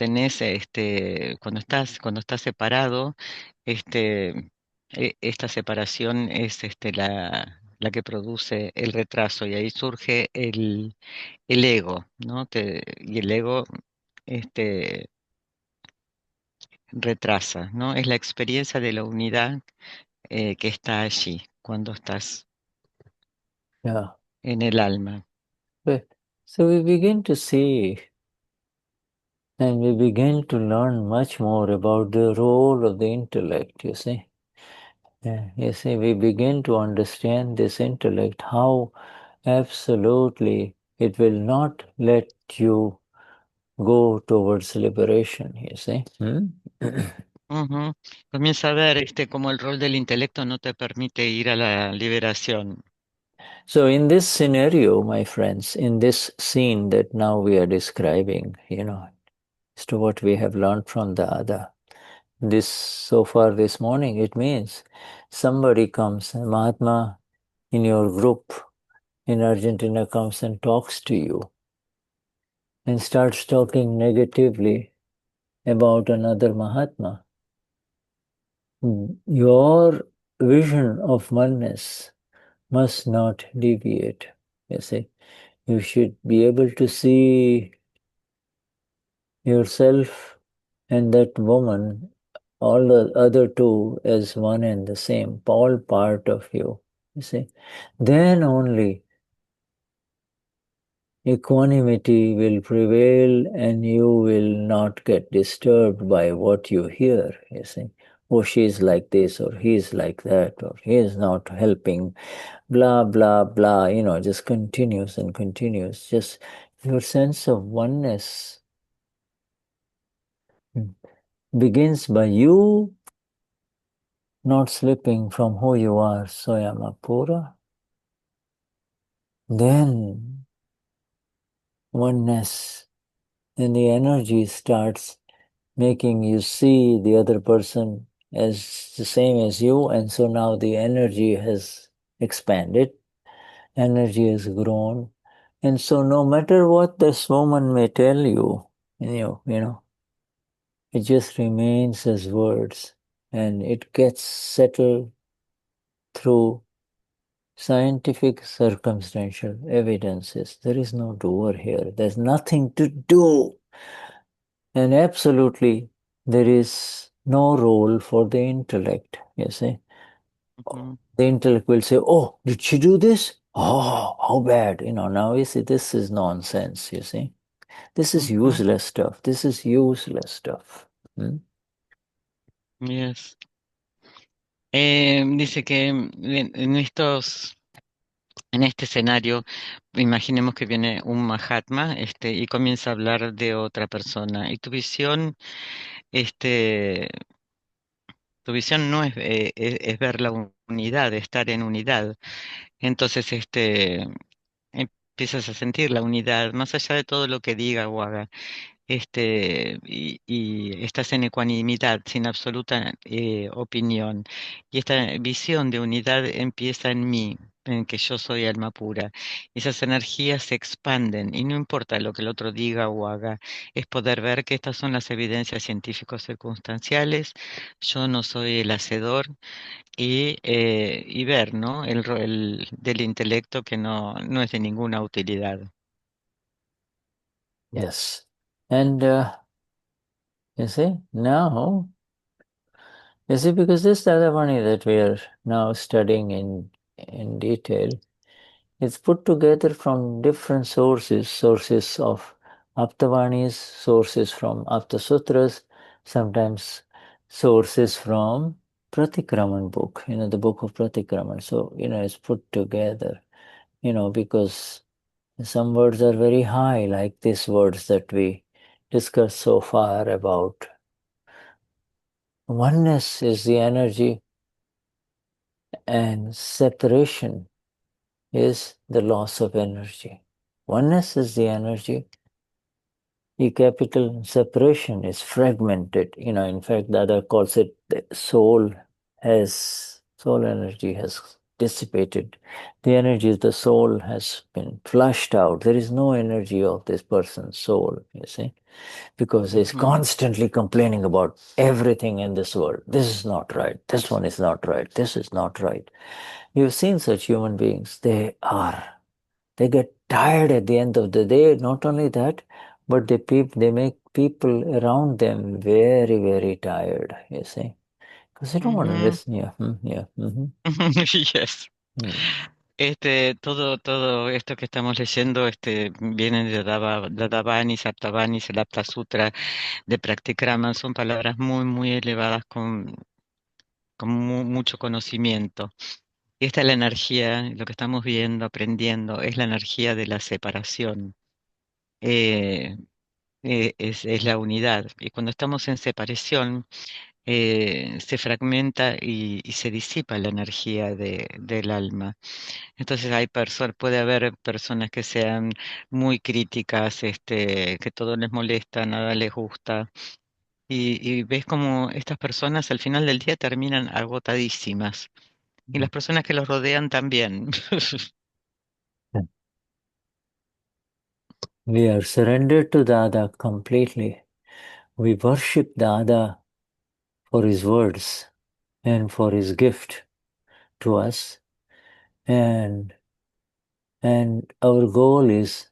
cuando estás separado, esta separación es la que produce el retraso y ahí surge el ego, ¿no? Y el ego, este, retrasa, ¿no? Es la experiencia de la unidad que está allí cuando estás en el alma. So we begin to see and we begin to learn much more about the role of the intellect, you see. You see, we begin to understand this intellect, how absolutely it will not let you go towards liberation, you see. Comienza a ver cómo el rol del intelecto no te permite ir a la liberación. So in this scenario, my friends, in this scene that now we are describing, as to what we have learned from the other, so far this morning, it means somebody comes, a Mahatma in your group in Argentina comes and talks to you and starts talking negatively about another Mahatma. Your vision of oneness must not deviate. You see, you should be able to see yourself and that woman, all the other two, as one and the same, all part of you. You see, then only equanimity will prevail and you will not get disturbed by what you hear, you see. Oh, she's like this, or he's like that, or he is not helping, blah, blah, blah, just continues and continues. Just your sense of oneness begins by you not slipping from who you are, Soyamapura. Then oneness, then the energy starts making you see the other person as the same as you, and so now the energy has expanded, energy has grown, and so no matter what this woman may tell you, you know, it just remains as words, and it gets settled through scientific circumstantial evidences. There is no doer here. There's nothing to do. And absolutely, there is no role for the intellect, you see. The intellect will say, oh, did she do this? Oh, how bad. Now you see, this is nonsense, you see. This is useless stuff. This is useless stuff. Yes. Dice que en este escenario, imaginemos que viene un Mahatma, y comienza a hablar de otra persona. Y este, tu visión no es ver la unidad, estar en unidad. Entonces, empiezas a sentir la unidad, más allá de todo lo que diga o haga. Y estás en ecuanimidad, sin absoluta opinión. Y esta visión de unidad empieza en mí, en que yo soy alma pura. Y esas energías se expanden y no importa lo que el otro diga o haga, es poder ver que estas son las evidencias científicos circunstanciales, yo no soy el hacedor y ver, ¿no? El rol del intelecto que no es de ninguna utilidad. Yes. And you see, now, because this Dadavani that we are now studying in detail, it's put together from different sources of Aptavanis, sources from Apta Sutras, sometimes sources from Pratikraman book, the book of Pratikraman. So, it's put together, because some words are very high, like these words that we discussed so far about. Oneness is the energy, and separation is the loss of energy. Oneness is the energy. E capital separation is fragmented. In fact, the other calls it the soul energy has dissipated. The energy of the soul has been flushed out. There is no energy of this person's soul, you see, because he's constantly complaining about everything in this world. This is not right. This one is not right. This is not right. You've seen such human beings. They get tired at the end of the day. Not only that, but they make people around them very, very tired, you see. Because they don't want to listen. Yes. Todo esto que estamos leyendo, viene de Dadavani, Saptavani, el Apta Sutra, de Practikraman, son palabras muy, muy elevadas con mucho conocimiento. Y esta es la energía, lo que estamos viendo, aprendiendo, es la energía de la separación. Es la unidad. Y cuando estamos en separación, se fragmenta y se disipa la energía del alma. Entonces puede haber personas que sean muy críticas, que todo les molesta, nada les gusta. Y ves como estas personas al final del día terminan agotadísimas. Y las personas que los rodean también. We are surrendered to Dada completely. We worship Dada for his words and for his gift to us. And our goal is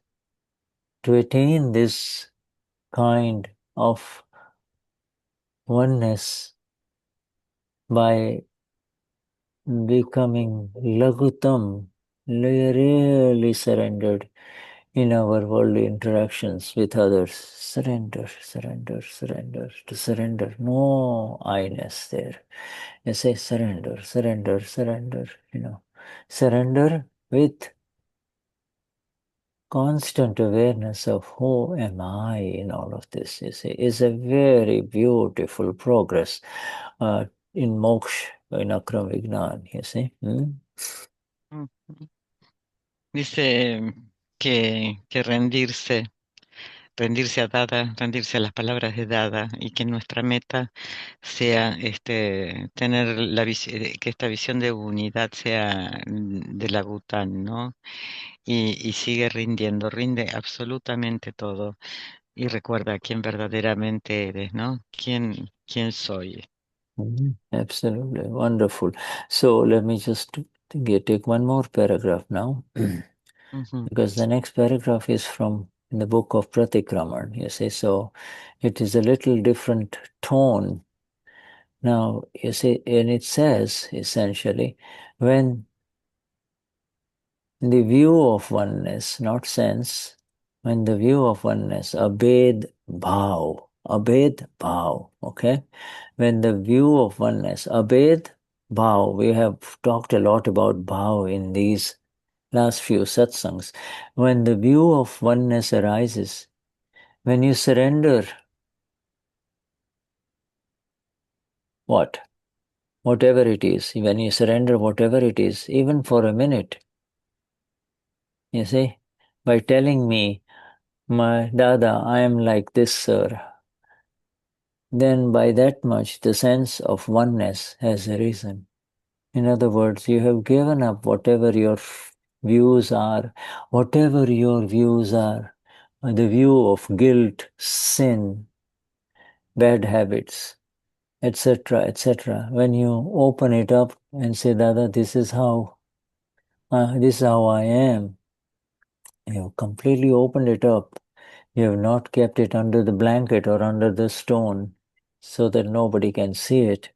to attain this kind of oneness by becoming lagutam, really surrendered in our worldly interactions with others. Surrender, surrender, surrender, to surrender. No I-ness there. You say surrender, surrender, surrender, Surrender with constant awareness of who am I in all of this, you see, is a very beautiful progress in moksha, in Akram Vignan, you see. Dice que rendirse rendirse a Dada, rendirse a las palabras de Dada, y que nuestra meta sea tener que esta visión de unidad sea de la Bután, ¿no? Y sigue rindiendo, rinde absolutamente todo. Y recuerda quién verdaderamente eres, ¿no? ¿Quién soy? Absolutely wonderful. So let me just take one more paragraph now, because the next paragraph is from in the book of Pratikraman, you see, so it is a little different tone. Now, you see, and it says essentially, when the view of oneness, not sense, when the view of oneness, abhed-bhav, okay? When the view of oneness, abhed-bhav, we have talked a lot about bhav in these last few satsangs. When the view of oneness arises, when you surrender whatever it is, when you surrender whatever it is, even for a minute, you see, by telling me, my Dada, I am like this, sir, then by that much the sense of oneness has arisen. In other words, you have given up whatever your views are, the view of guilt, sin, bad habits, etc., etc. When you open it up and say, Dada, this is how I am, you have completely opened it up. You have not kept it under the blanket or under the stone so that nobody can see it.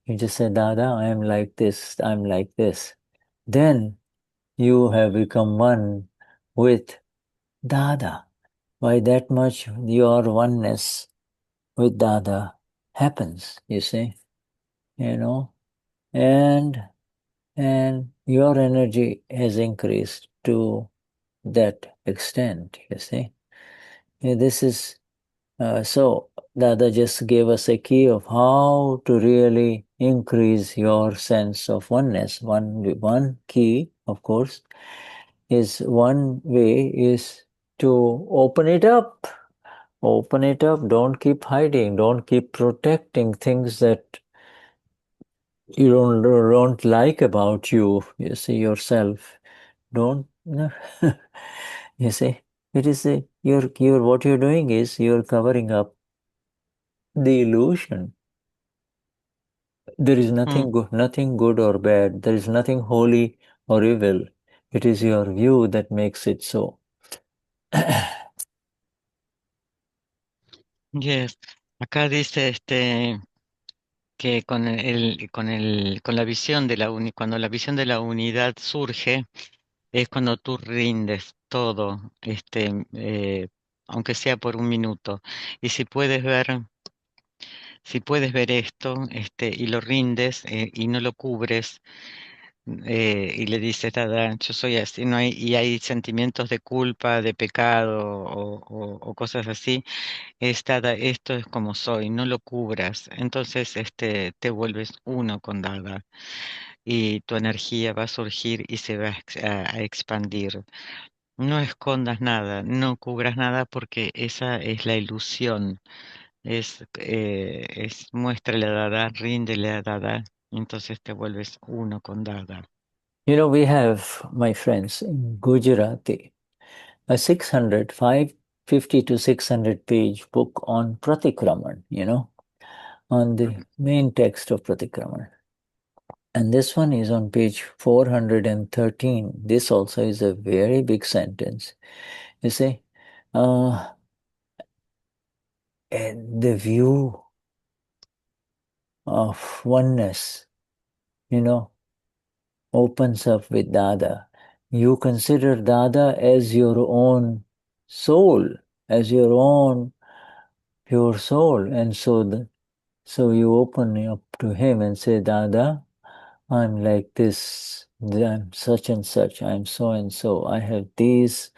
You just say, Dada, I am like this, I'm like this. Then you have become one with Dada. By that much, your oneness with Dada happens, you see, and your energy has increased to that extent, you see. This is so Dada just gave us a key of how to really increase your sense of oneness. One key, of course, is one way is to open it up. Open it up. Don't keep hiding. Don't keep protecting things that you don't like about you. You see yourself. Don't. You see, it is you're what you're doing is you're covering up the illusion. There is nothing good or bad. There is nothing holy or evil. It is your view that makes it so. Yes. Acá dice que con la visión de cuando la visión de la unidad surge, es cuando tú rindes todo, aunque sea por un minuto. Y si puedes ver esto, y lo rindes, y no lo cubres, y le dices, Dada, yo soy así, no hay, y hay sentimientos de culpa, de pecado o cosas así, Dada, esto es como soy, no lo cubras. Entonces, te vuelves uno con Dada y tu energía va a surgir y se va a expandir. No escondas nada, no cubras nada porque esa es la ilusión. Muéstrale a Dada, ríndele a Dada, entonces te vuelves uno con Dada. We have, my friends, in Gujarati, a 550 to 600 page book on Pratikraman, on the main text of Pratikraman. And this one is on page 413. This also is a very big sentence. You see, and the view of oneness, opens up with Dada. You consider Dada as your own soul, as your own pure soul. And so you open up to him and say, Dada, I'm like this, I'm such and such, I'm so and so, I have these,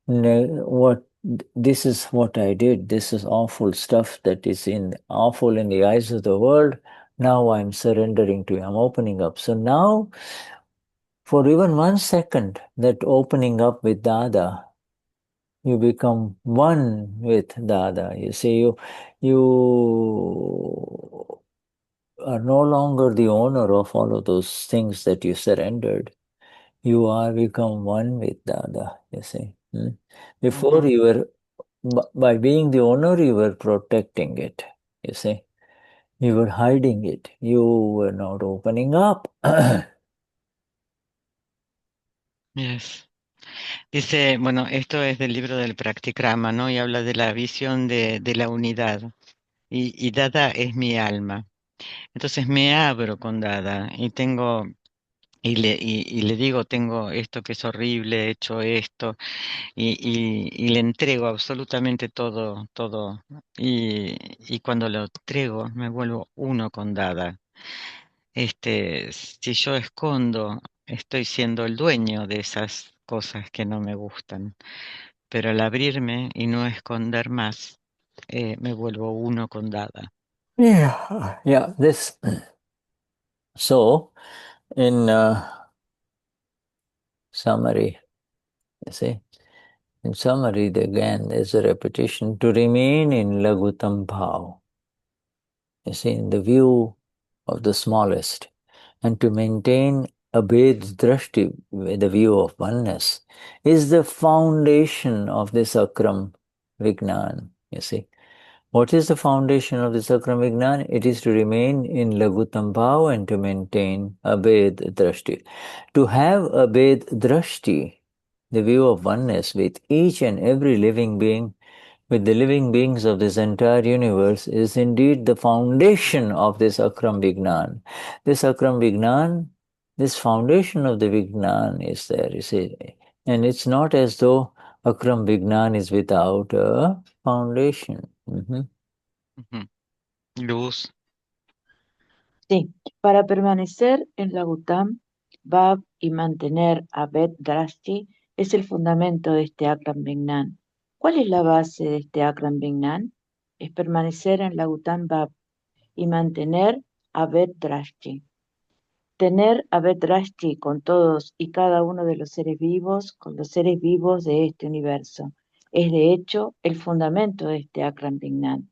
this is what I did, this is awful stuff that is awful in the eyes of the world. Now I'm surrendering to you, I'm opening up. So now, for even 1 second, that opening up with Dada, you become one with Dada. You see, you are no longer the owner of all of those things that you surrendered. You are become one with Dada, you see. Before you were, by being the owner, you were protecting it, you see. You were hiding it. You were not opening up. Yes. Dice, bueno, esto es del libro del Practikrama, ¿no? Y habla de la visión de la unidad. Y Dada es mi alma. Entonces me abro con Dada y tengo, y le digo, tengo esto que es horrible, he hecho esto, y le entrego absolutamente todo, todo. Y cuando lo entrego, me vuelvo uno con Dada. Si yo escondo, estoy siendo el dueño de esas cosas que no me gustan. Pero al abrirme y no esconder más, me vuelvo uno con Dada. Yeah, this. So, in summary, you see, in summary, again, there's a repetition to remain in Lagutam Bhav. You see, in the view of the smallest, and to maintain abhed drashti, the view of oneness, is the foundation of this Akram Vignan. You see, what is the foundation of this Akram Vignan? It is to remain in Lagutam Bhav and to maintain abhed drashti. To have abhed drashti, the view of oneness with each and every living being, with the living beings of this entire universe, is indeed the foundation of this Akram Vignan. This Akram Vignan, this foundation of the Vignan is there, you see. And it's not as though Akram Vignan is without a foundation. Luz. Sí, para permanecer en la Gutam, Bhav y mantener Abed Drashti es el fundamento de este Akram Vignan. ¿Cuál es la base de este Akram Vignan? Es permanecer en la Gutam Bhav y mantener Abed Drashti. Tener Abed Drashti con todos y cada uno de los seres vivos, con los seres vivos de este universo. Es de hecho el fundamento de este Akram Vignan.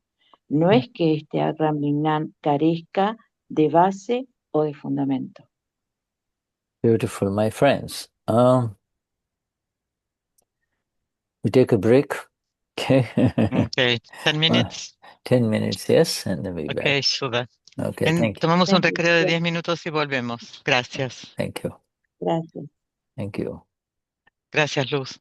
No es que este Akram Vignan carezca de base o de fundamento. Beautiful, my friends. We take a break. Okay. Okay, 10 minutes. 10 minutes, yes, and then we Okay, back. Shuddha. Okay, thank you. Tomamos un Thank you. recreo de 10 minutos y volvemos. Gracias. Thank you. Gracias. Thank you. Gracias, Luz.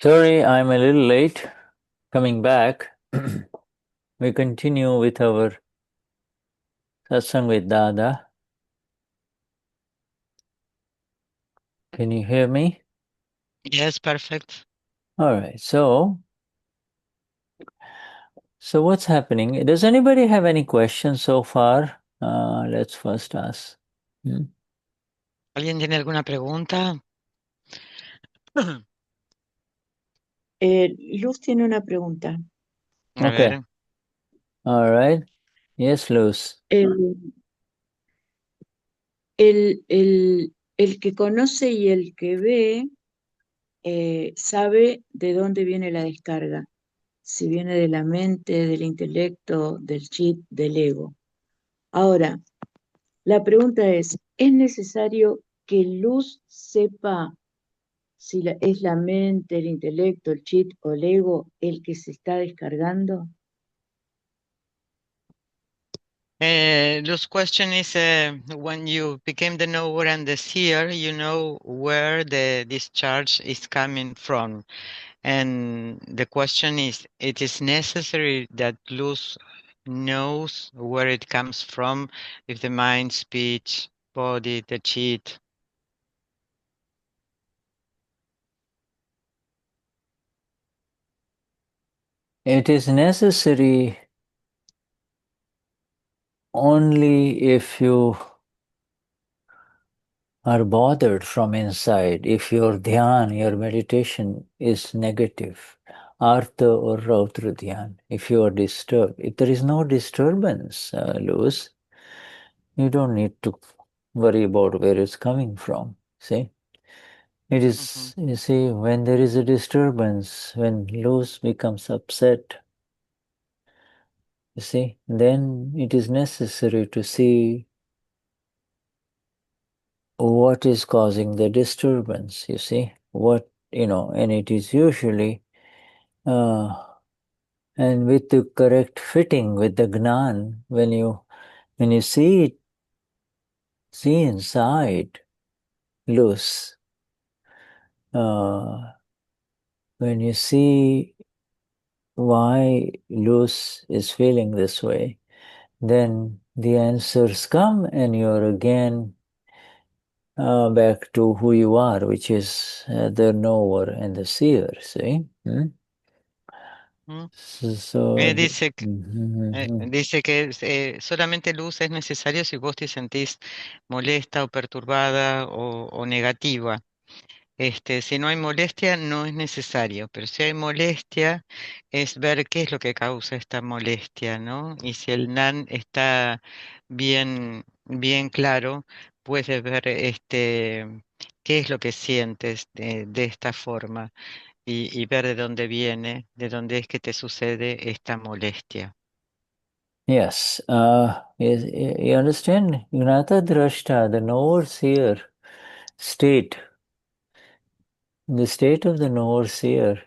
Sorry, I'm a little late coming back. We continue with our satsang with Dada. Can you hear me? Yes, perfect. All right. So what's happening? Does anybody have any questions so far? Let's first ask. ¿Alguien tiene alguna pregunta? Luz tiene una pregunta. A Okay. ver. All right. Yes, Luz. El que conoce y el que ve sabe de dónde viene la descarga, si viene de la mente, del intelecto, del chit, del ego. Ahora, la pregunta ¿es necesario que Luz sepa si es la mente, el intelecto, el chit o el ego el que se está descargando? Luz question is, when you became the knower and the seer, you know where the discharge is coming from. And the question is, it is necessary that Luz knows where it comes from, if the mind, speech, body, the chit. It is necessary only if you are bothered from inside, if your dhyan, your meditation is negative, artha or rautra dhyan, if you are disturbed. If there is no disturbance, Luz, you don't need to worry about where it's coming from. See? It is, you see, when there is a disturbance, when Luz becomes upset, you see, then it is necessary to see what is causing the disturbance, you see, and it is usually, and with the correct fitting, with the Gnan, when you see it, see inside, Luz, when you see why Luz is feeling this way, then the answers come and you're again back to who you are, which is the knower and the seer, see? Dice que solamente luz es necesario si vos te sentís molesta o perturbada o negativa. Si no hay molestia, no es necesario, pero si hay molestia, es ver qué es lo que causa esta molestia, ¿no? Y si el nan está bien, bien claro, puedes ver qué es lo que sientes de esta forma y ver de dónde viene, de dónde es que te sucede esta molestia. Yes, you understand? Gnata Drashta, the knower seer state, the state of the knower seer,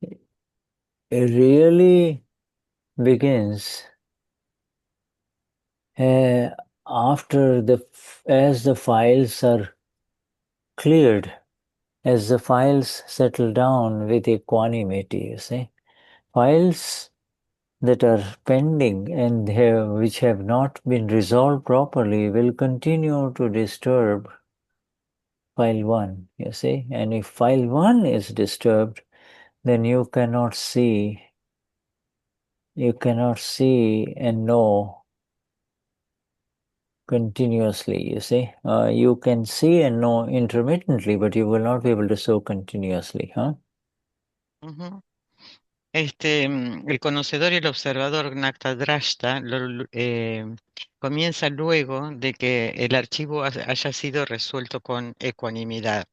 it really begins after as the files are cleared, as the files settle down with equanimity, you see. Files that are pending and which have not been resolved properly will continue to disturb file 1, you see. And if file 1 is disturbed, then you cannot see and know continuously, you see. You can see and know intermittently, but you will not be able to so continuously, huh? El conocedor y el observador Gnatadrashta comienza luego de que el archivo haya sido resuelto con ecuanimidad.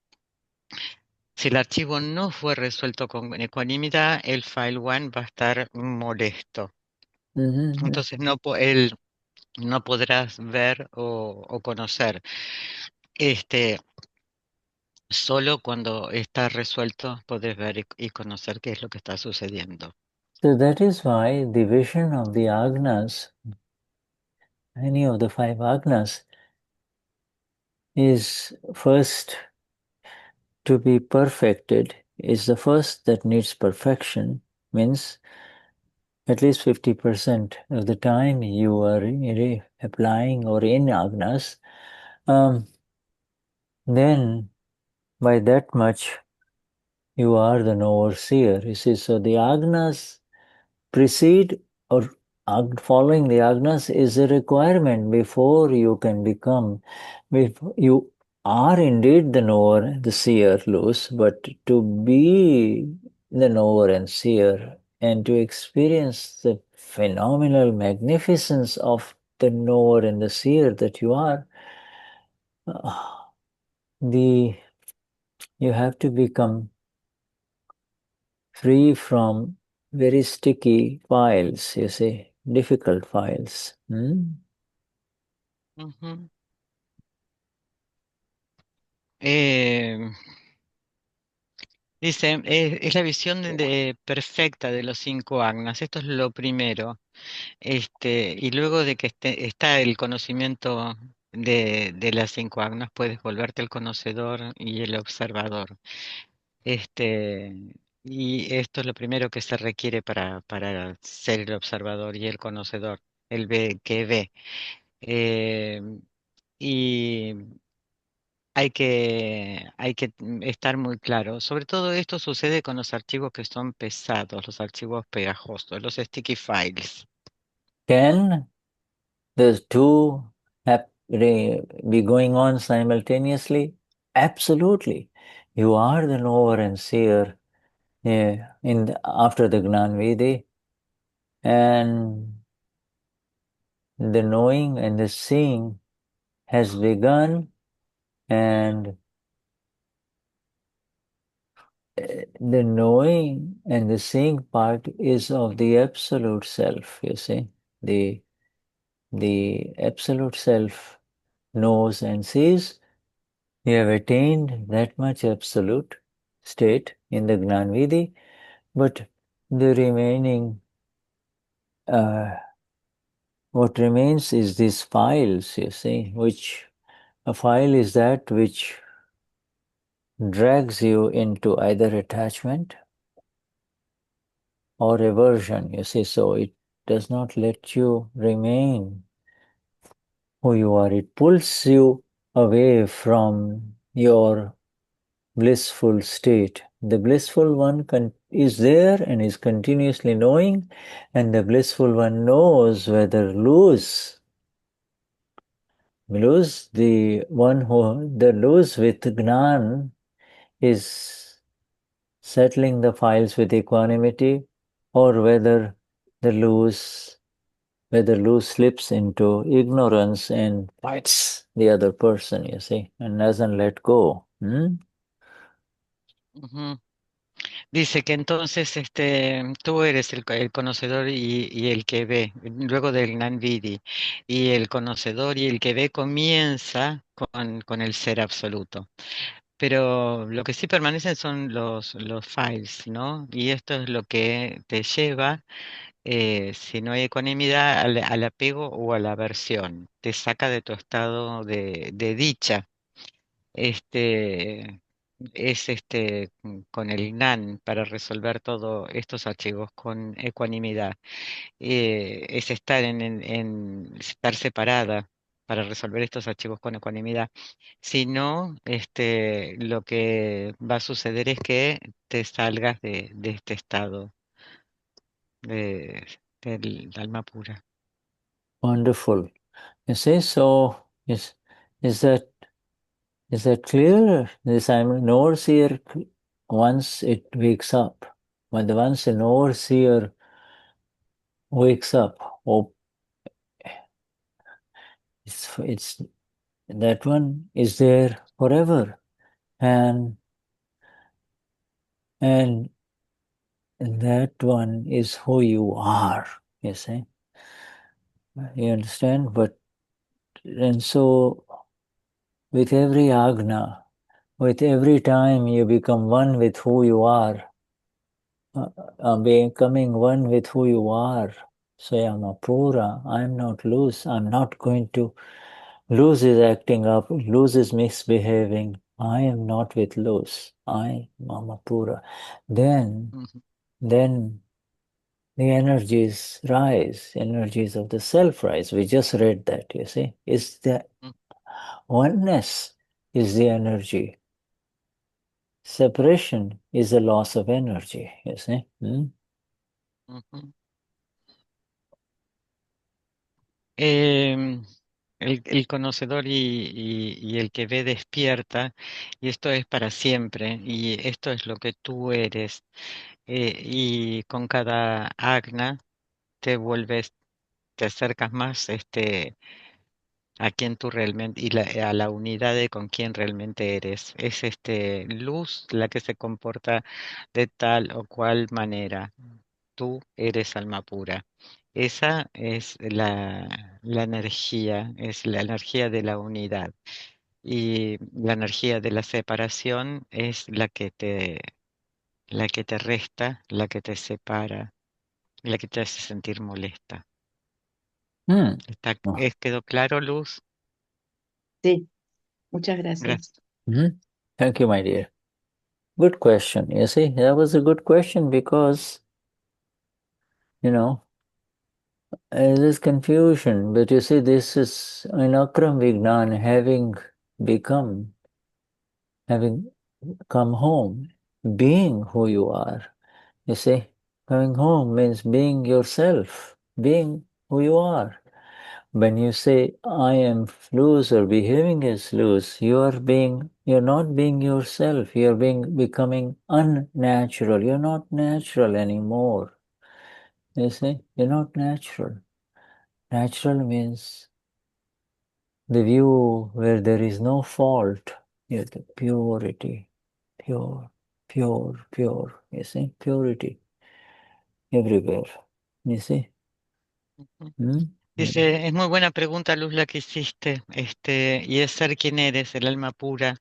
Si el archivo no fue resuelto con ecuanimidad, el file 1 va a estar molesto. Entonces él no podrás ver o conocer. Solo cuando está resuelto podés ver y conocer qué es lo que está sucediendo. So that is why the vision of the agnas, any of the 5 agnas, is first to be perfected is the first that needs perfection, means at least 50% of the time you are applying or in agnas, then by that much you are the knower-seer. You see, so the agnas precede or following the agnas is a requirement before you can become. You are indeed the knower, the seer, Luz, but to be the knower and seer and to experience the phenomenal magnificence of the knower and the seer that you are, you have to become free from very sticky files, you see, difficult files. Ujú. Eh, Dice, es la visión perfecta de los cinco agnas. Esto es lo primero. Y luego de que está el conocimiento de las cinco agnas, puedes volverte el conocedor y el observador. Y esto es lo primero que se requiere para ser el observador y el conocedor, que ve. Eh, y hay que estar muy claro. Sobre todo esto sucede con los archivos que son pesados, los archivos pegajosos, los sticky files. Can the two be going on simultaneously? Absolutely. You are the knower and seer after the Gnani, and the knowing and the seeing has begun, and the knowing and the seeing part is of the absolute self, you see. The absolute self knows and sees. You have attained that much absolute state in the Gnanvidi, but the remaining, what remains is these files, you see, which a file is that which drags you into either attachment or aversion, you see, so it does not let you remain who you are. It pulls you away from your blissful state. The blissful one is there and is continuously knowing, and the blissful one knows whether lose, the one who, the lose with Gnan is settling the files with equanimity, or whether lose slips into ignorance and fights the other person, you see, and doesn't let go. Ujú. Dice que entonces tú eres el conocedor y el que ve, luego del Gnanvidi, y el conocedor y el que ve comienza con el ser absoluto. Pero lo que sí permanecen son los files, ¿no? Y esto es lo que te lleva, si no hay ecuanimidad, al apego o a la aversión. Te saca de tu estado de dicha. Este es con el GNAN para resolver todos estos archivos con ecuanimidad. Es estar estar separada para resolver estos archivos con ecuanimidad. Si no, lo que va a suceder es que te salgas de este estado de, del alma pura. Wonderful. You see, so is that clear? This I'm an overseer once it wakes up. When once an overseer wakes up, it's that one is there forever, and that one is who you are. You see, you understand? And so with every agna, with every time you become one with who you are, becoming one with who you are. Swayama Pura, I'm not loose. I'm not going to. Loose is acting up. Loose is misbehaving. I am not with Luz. I, Mama Pura. Then the energies rise, energies of the self rise. We just read that, you see. Is the oneness is the energy. Separation is a loss of energy, you see. El conocedor y el que ve despierta, y esto es para siempre, y esto es lo que tú eres, y con cada agna te acercas más a quien tú realmente, a la unidad de con quien realmente eres. Es luz la que se comporta de tal o cual manera. Tú eres alma pura. Esa es la energía, es la energía de la unidad. Y la energía de la separación es la que te resta, la que te separa, la que te hace sentir molesta. ¿Quedó claro, Luz? Sí, muchas gracias. Thank you, my dear. Good question. You see, that was a good question because, you know, there's confusion. But you see, this is in Akram Vignan having come home, being who you are. You see, coming home means being yourself, being who you are. When you say, I am loose or behaving as loose, you're not being yourself. You're becoming unnatural. You're not natural anymore. You see, you're not natural. Natural means the view where there is no fault. You have the purity, pure, you see, purity everywhere, you see. Dice, es muy buena pregunta, Luz, la que hiciste, y es ser quien eres, el alma pura,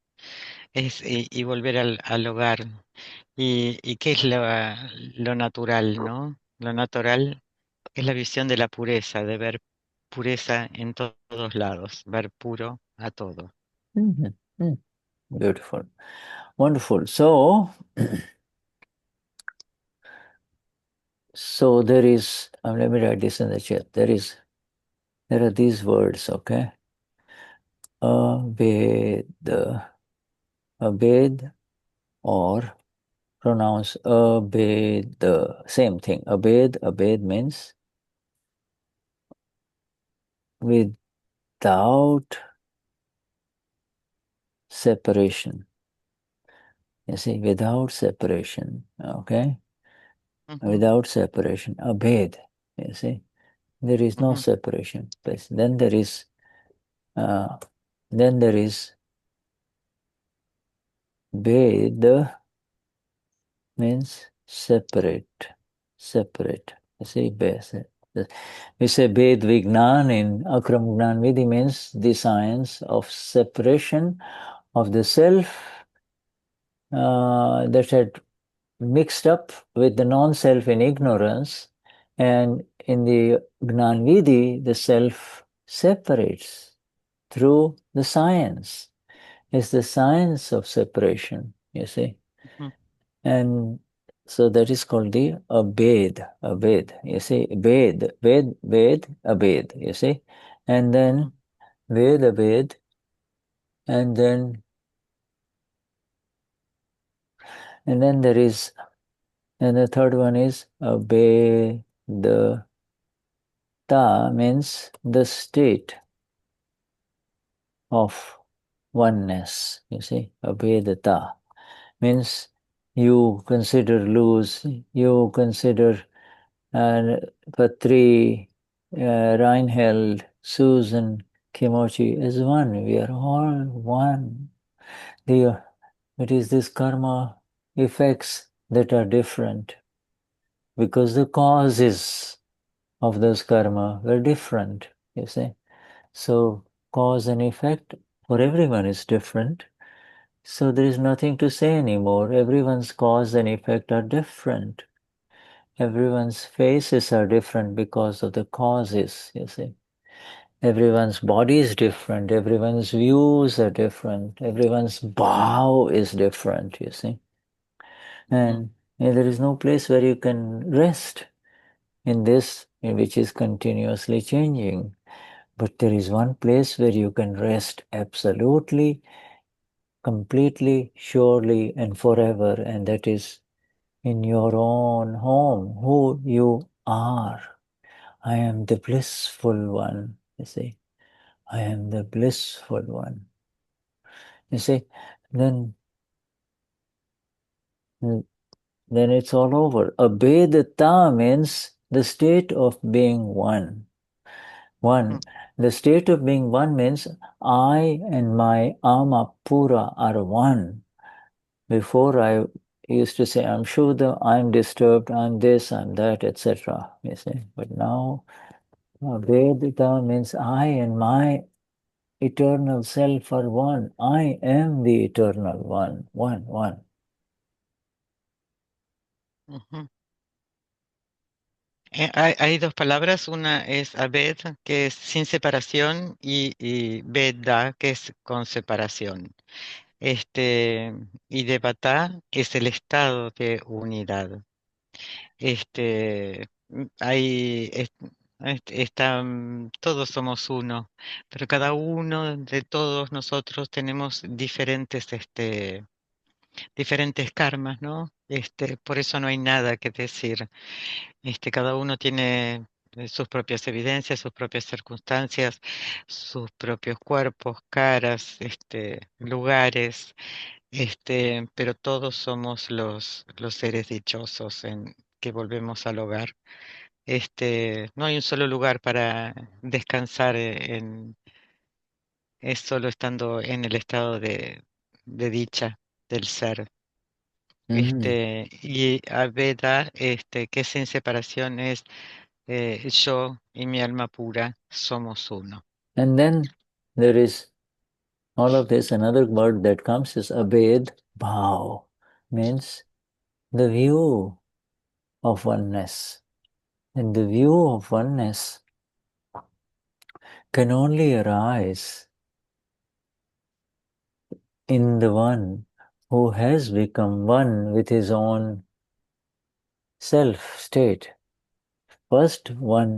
y volver al hogar. ¿Y qué es lo natural, no? Lo natural es la visión de la pureza, de ver pureza en todos lados, ver puro a todo. Beautiful. Wonderful. So there is, let me write this in the chat. There are these words, okay? Abed, or pronounce abed, same thing. Abed means without separation. You see, without separation, okay? Without separation, abed, you see. There is no separation. Then there is Ved means separate. You see, we say Ved Vignan in Akram Vignan Vidhi means the science of separation of the self that had mixed up with the non-self in ignorance, and in the Gnan Vidhi, the self separates through the science. It's the science of separation, you see. And so that is called the abed, you see, abed, abed, you see. And then abed, and then there is, and the third one is abed, ta means the state of oneness, you see, abedata means you consider loose, you consider Patri, Reinheld, Susan, Kimochi as one. We are all one. It is this karma effects that are different because the causes of those karma were different, you see. So cause and effect for everyone is different. So there is nothing to say anymore. Everyone's cause and effect are different. Everyone's faces are different because of the causes, you see. Everyone's body is different, everyone's views are different, everyone's bhAAV is different, you see. And there is no place where you can rest in this, which is continuously changing. But there is one place where you can rest absolutely, completely, surely, and forever, and that is in your own home, who you are. I am the blissful one, you see. I am the blissful one. You see, then it's all over. Abedata means the state of being one. One. The state of being one means I and my Amapura are one. Before I used to say, I'm Shuddha, I'm disturbed, I'm this, I'm that, etc. You see, but now Vedita means I and my eternal self are one. I am the eternal one, one. Hay dos palabras, una es abed, que es sin separación, y veda, que es con separación. Y devata es el estado de unidad. Hay, todos somos uno, pero cada uno de todos nosotros tenemos diferentes karmas, ¿no? Por eso no hay nada que decir. Cada uno tiene sus propias evidencias, sus propias circunstancias, sus propios cuerpos, caras, lugares, pero todos somos los seres dichosos en que volvemos al hogar. No hay un solo lugar para descansar es solo estando en el estado de dicha del ser. Y Aveda, que es en separación, es yo y mi alma pura somos uno. And then there is all of this, another word that comes is abed-bhav, means the view of oneness. And the view of oneness can only arise in the one who has become one with his own self state. First,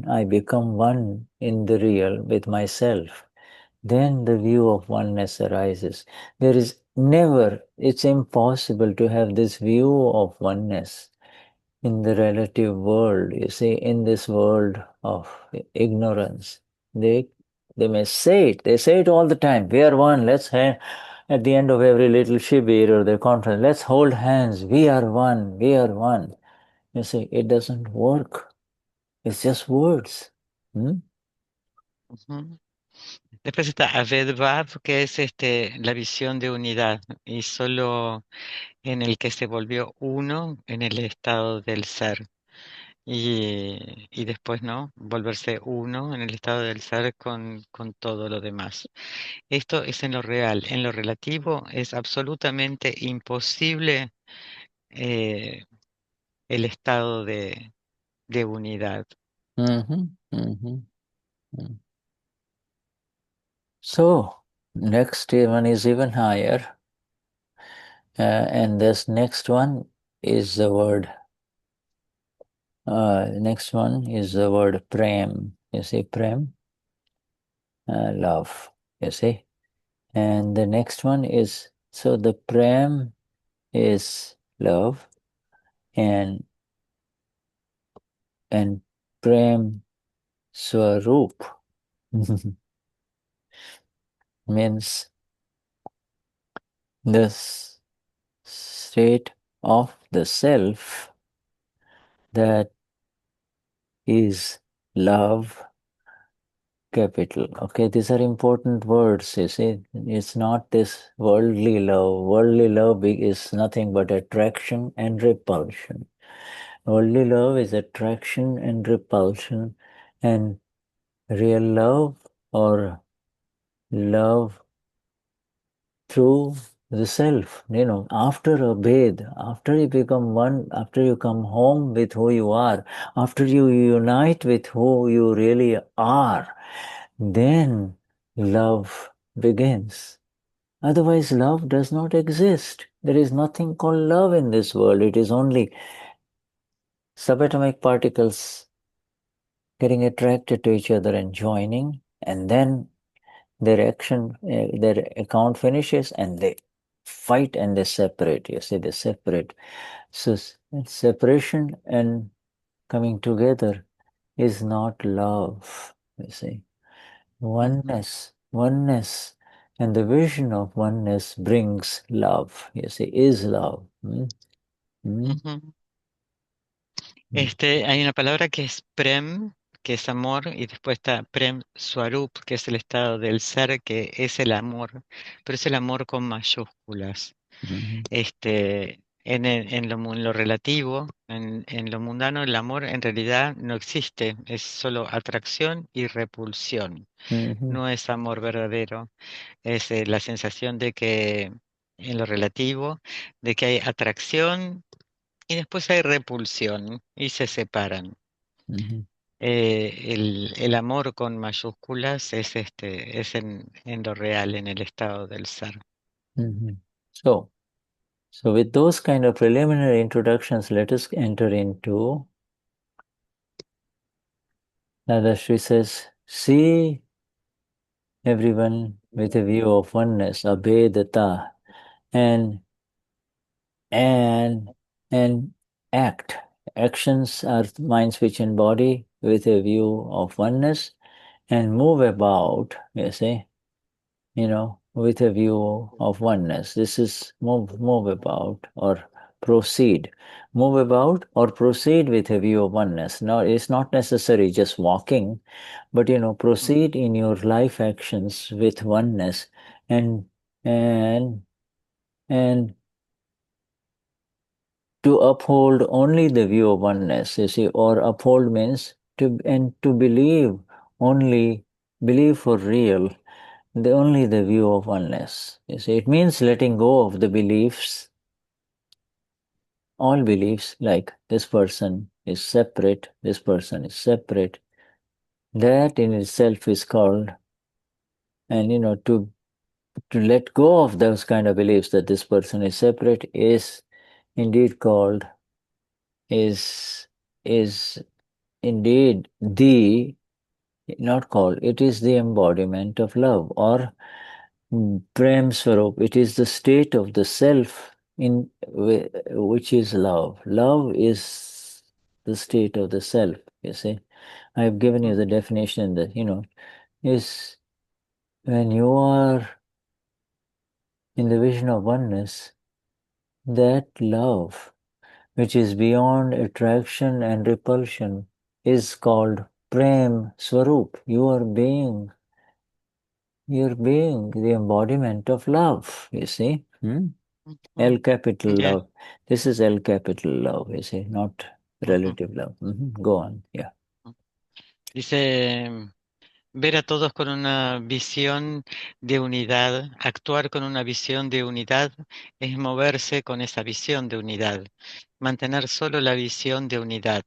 I become one in the real with myself. Then the view of oneness arises. There is never, it's impossible to have this view of oneness in the relative world. You see, in this world of ignorance, they may say it. They say it all the time. We are one. Let's at the end of every little shibir or the conference, let's hold hands. We are one. We are one. You see, it doesn't work. It's just words. Después está VIEW-BHAAV, que es la visión de unidad, y solo en el que se volvió uno en el estado del ser. Y después, ¿no? Volverse uno en el estado del ser con todo lo demás. Esto es en lo real. En lo relativo es absolutamente imposible el estado de unidad. So, next one is even higher. And this next one is the word prem. You see, prem, love. You see, and the next one is, so the prem is love, and prem swarup means the state of the self that is love, capital. Okay, these are important words, you see. It's not this worldly love. Worldly love is nothing but attraction and repulsion. Worldly love is attraction and repulsion, and real love or love through the self, after a bathe, after you become one, after you come home with who you are, after you unite with who you really are, then love begins. Otherwise, love does not exist. There is nothing called love in this world. It is only subatomic particles getting attracted to each other and joining, and then their account finishes and they fight and they separate. You see, they separate. So separation and coming together is not love. You see, oneness, and the vision of oneness brings love. You see, is love. Hay una palabra que es prem, que es amor, y después está prem swarup, que es el estado del ser, que es el amor, pero es el amor con mayúsculas. En lo relativo, en lo mundano, el amor en realidad no existe, es solo atracción y repulsión. No es amor verdadero, es la sensación de que en lo relativo, de que hay atracción y después hay repulsión y se separan. El amor con mayúsculas es en lo real, en el estado del ser. So with those kind of preliminary introductions, let us enter into, Dadashri says, see everyone with a view of oneness, abudhata, and act. Actions are mind, speech, and body with a view of oneness, and move about, you see, with a view of oneness. This is move about or proceed. Move about or proceed with a view of oneness. Now, it's not necessary just walking, but proceed in your life actions with oneness and to uphold only the view of oneness, you see, or uphold means to believe for real only the view of oneness. You see, it means letting go of the beliefs, all beliefs like this person is separate, this person is separate. That in itself is called, and to let go of those kind of beliefs that this person is separate is indeed called, is indeed not called, it is the embodiment of love, or Prem Swarup. It is the state of the self in which is love. Love is the state of the self, you see. I have given you the definition that, is when you are in the vision of oneness, that love, which is beyond attraction and repulsion, is called Prem Swarup. You're being the embodiment of love, you see. L capital love. This is L capital love, you see, not relative love. Go on, yeah. Dice, ver a todos con una visión de unidad, actuar con una visión de unidad es moverse con esa visión de unidad. Mantener solo la visión de unidad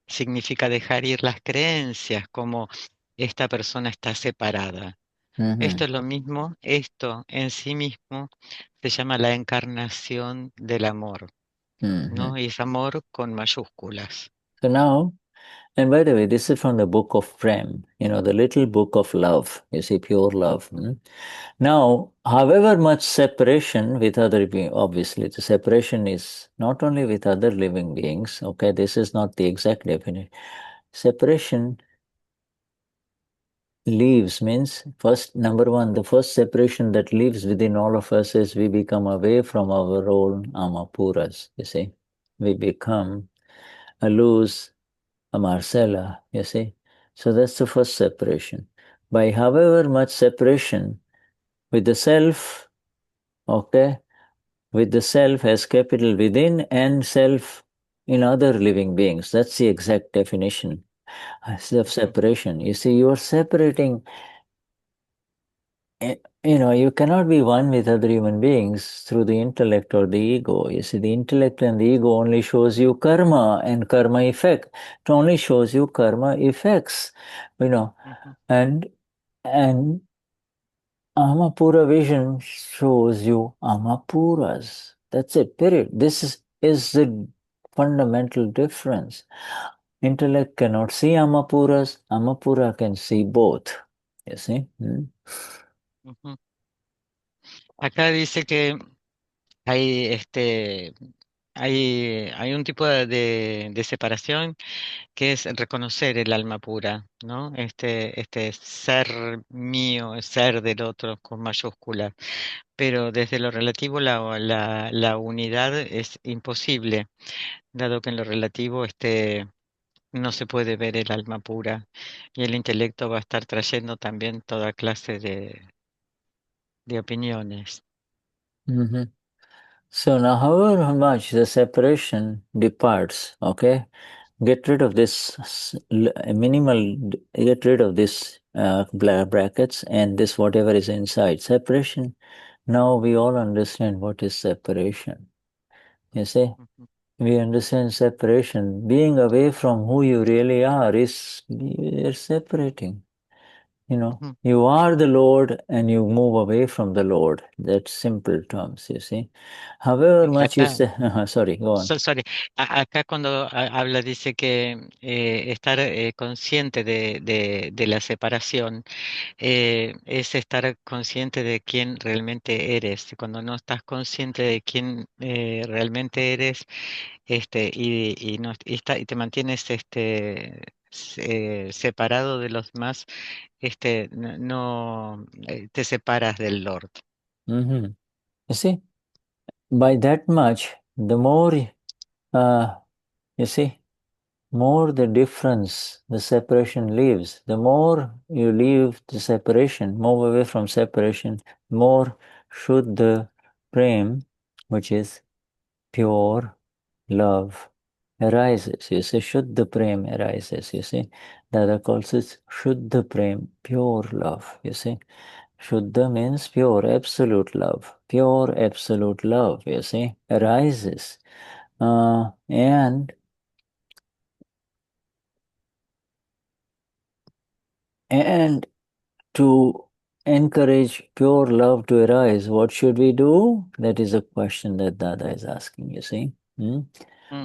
significa dejar ir las creencias como esta persona está separada. Esto es lo mismo, esto en sí mismo se llama la encarnación del amor, ¿no? Y es amor con mayúsculas. So now, and by the way, this is from the book of Prem, the little book of love, you see, pure love. Now, however much separation with other beings, obviously the separation is not only with other living beings, okay, this is not the exact definition. Separation leaves means, first, number one, the first separation that lives within all of us is we become away from our own amapuras, you see. We become a loose, a Marcella, you see. So that's the first separation. By however much separation with the self, okay, with the self as capital within and self in other living beings. That's the exact definition of separation. You see, you are separating. You cannot be one with other human beings through the intellect or the ego. You see, the intellect and the ego only shows you karma and karma effect. It only shows you karma effects, and And Amapura vision shows you Amapuras. That's it, period. Is the fundamental difference. Intellect cannot see Amapuras, Amapura can see both. You see? Ujú. Acá dice que hay hay un tipo de separación que es reconocer el alma pura, ¿no? Este ser mío, ser del otro con mayúscula. Pero desde lo relativo la unidad es imposible, dado que en lo relativo no se puede ver el alma pura y el intelecto va a estar trayendo también toda clase de opiniones. Mhm. So now, however much the separation departs, okay, get rid of this minimal, get rid of this brackets and this whatever is inside. Separation, now we all understand what is separation. You see? Ujú, We understand separation. Being away from who you really are is you're separating. You know, ujú. you are the Lord and you move away from the Lord. That's simple terms, you see. However much you Acá, say, sorry, go on. sorry, acá cuando habla dice que estar consciente de la separación es estar consciente de quién realmente eres. Y cuando no estás consciente de quién realmente eres, y no y te mantienes separado de los demás, no te separas del Lord. Mm-hmm. You see, by that much, the more, you see, more the difference, the separation leaves. The more you leave the separation, move away from separation, more should the prem, which is pure love, arises. You see, Shuddha Prem arises. You see, Dada calls it Shuddha Prem, pure love. You see, Shuddha means pure, absolute love. Pure, absolute love, you see, arises. And to encourage pure love to arise, what should we do? That is a question that Dada is asking, you see.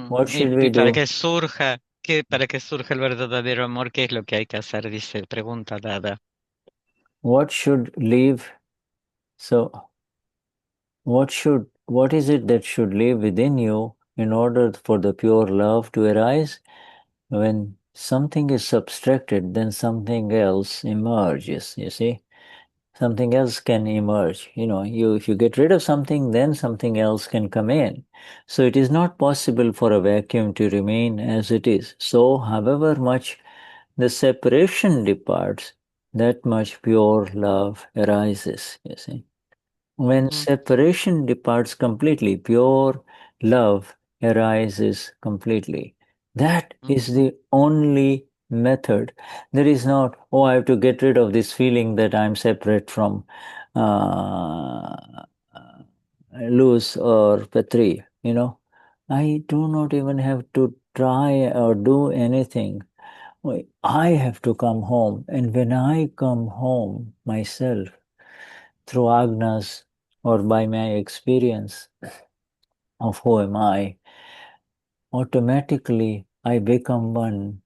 What should we Y para do? que surja, para que surja el verdadero amor, ¿qué es lo que hay que hacer? Dice, pregunta Dada. What should leave? So, what is it that should live within you in order for the pure love to arise? When something is subtracted, then something else emerges, you see. Something else can emerge. If you get rid of something, then something else can come in. So it is not possible for a vacuum to remain as it is. So however much the separation departs, that much pure love arises, you see. When Ujú, separation departs completely, pure love arises completely. That is ujú, the only method. There is not, oh, I have to get rid of this feeling that I'm separate from uh, Luz or Petri. I do not even have to try or do anything. I have to come home. And when I come home myself, through agnas or by my experience of who am I, automatically I become one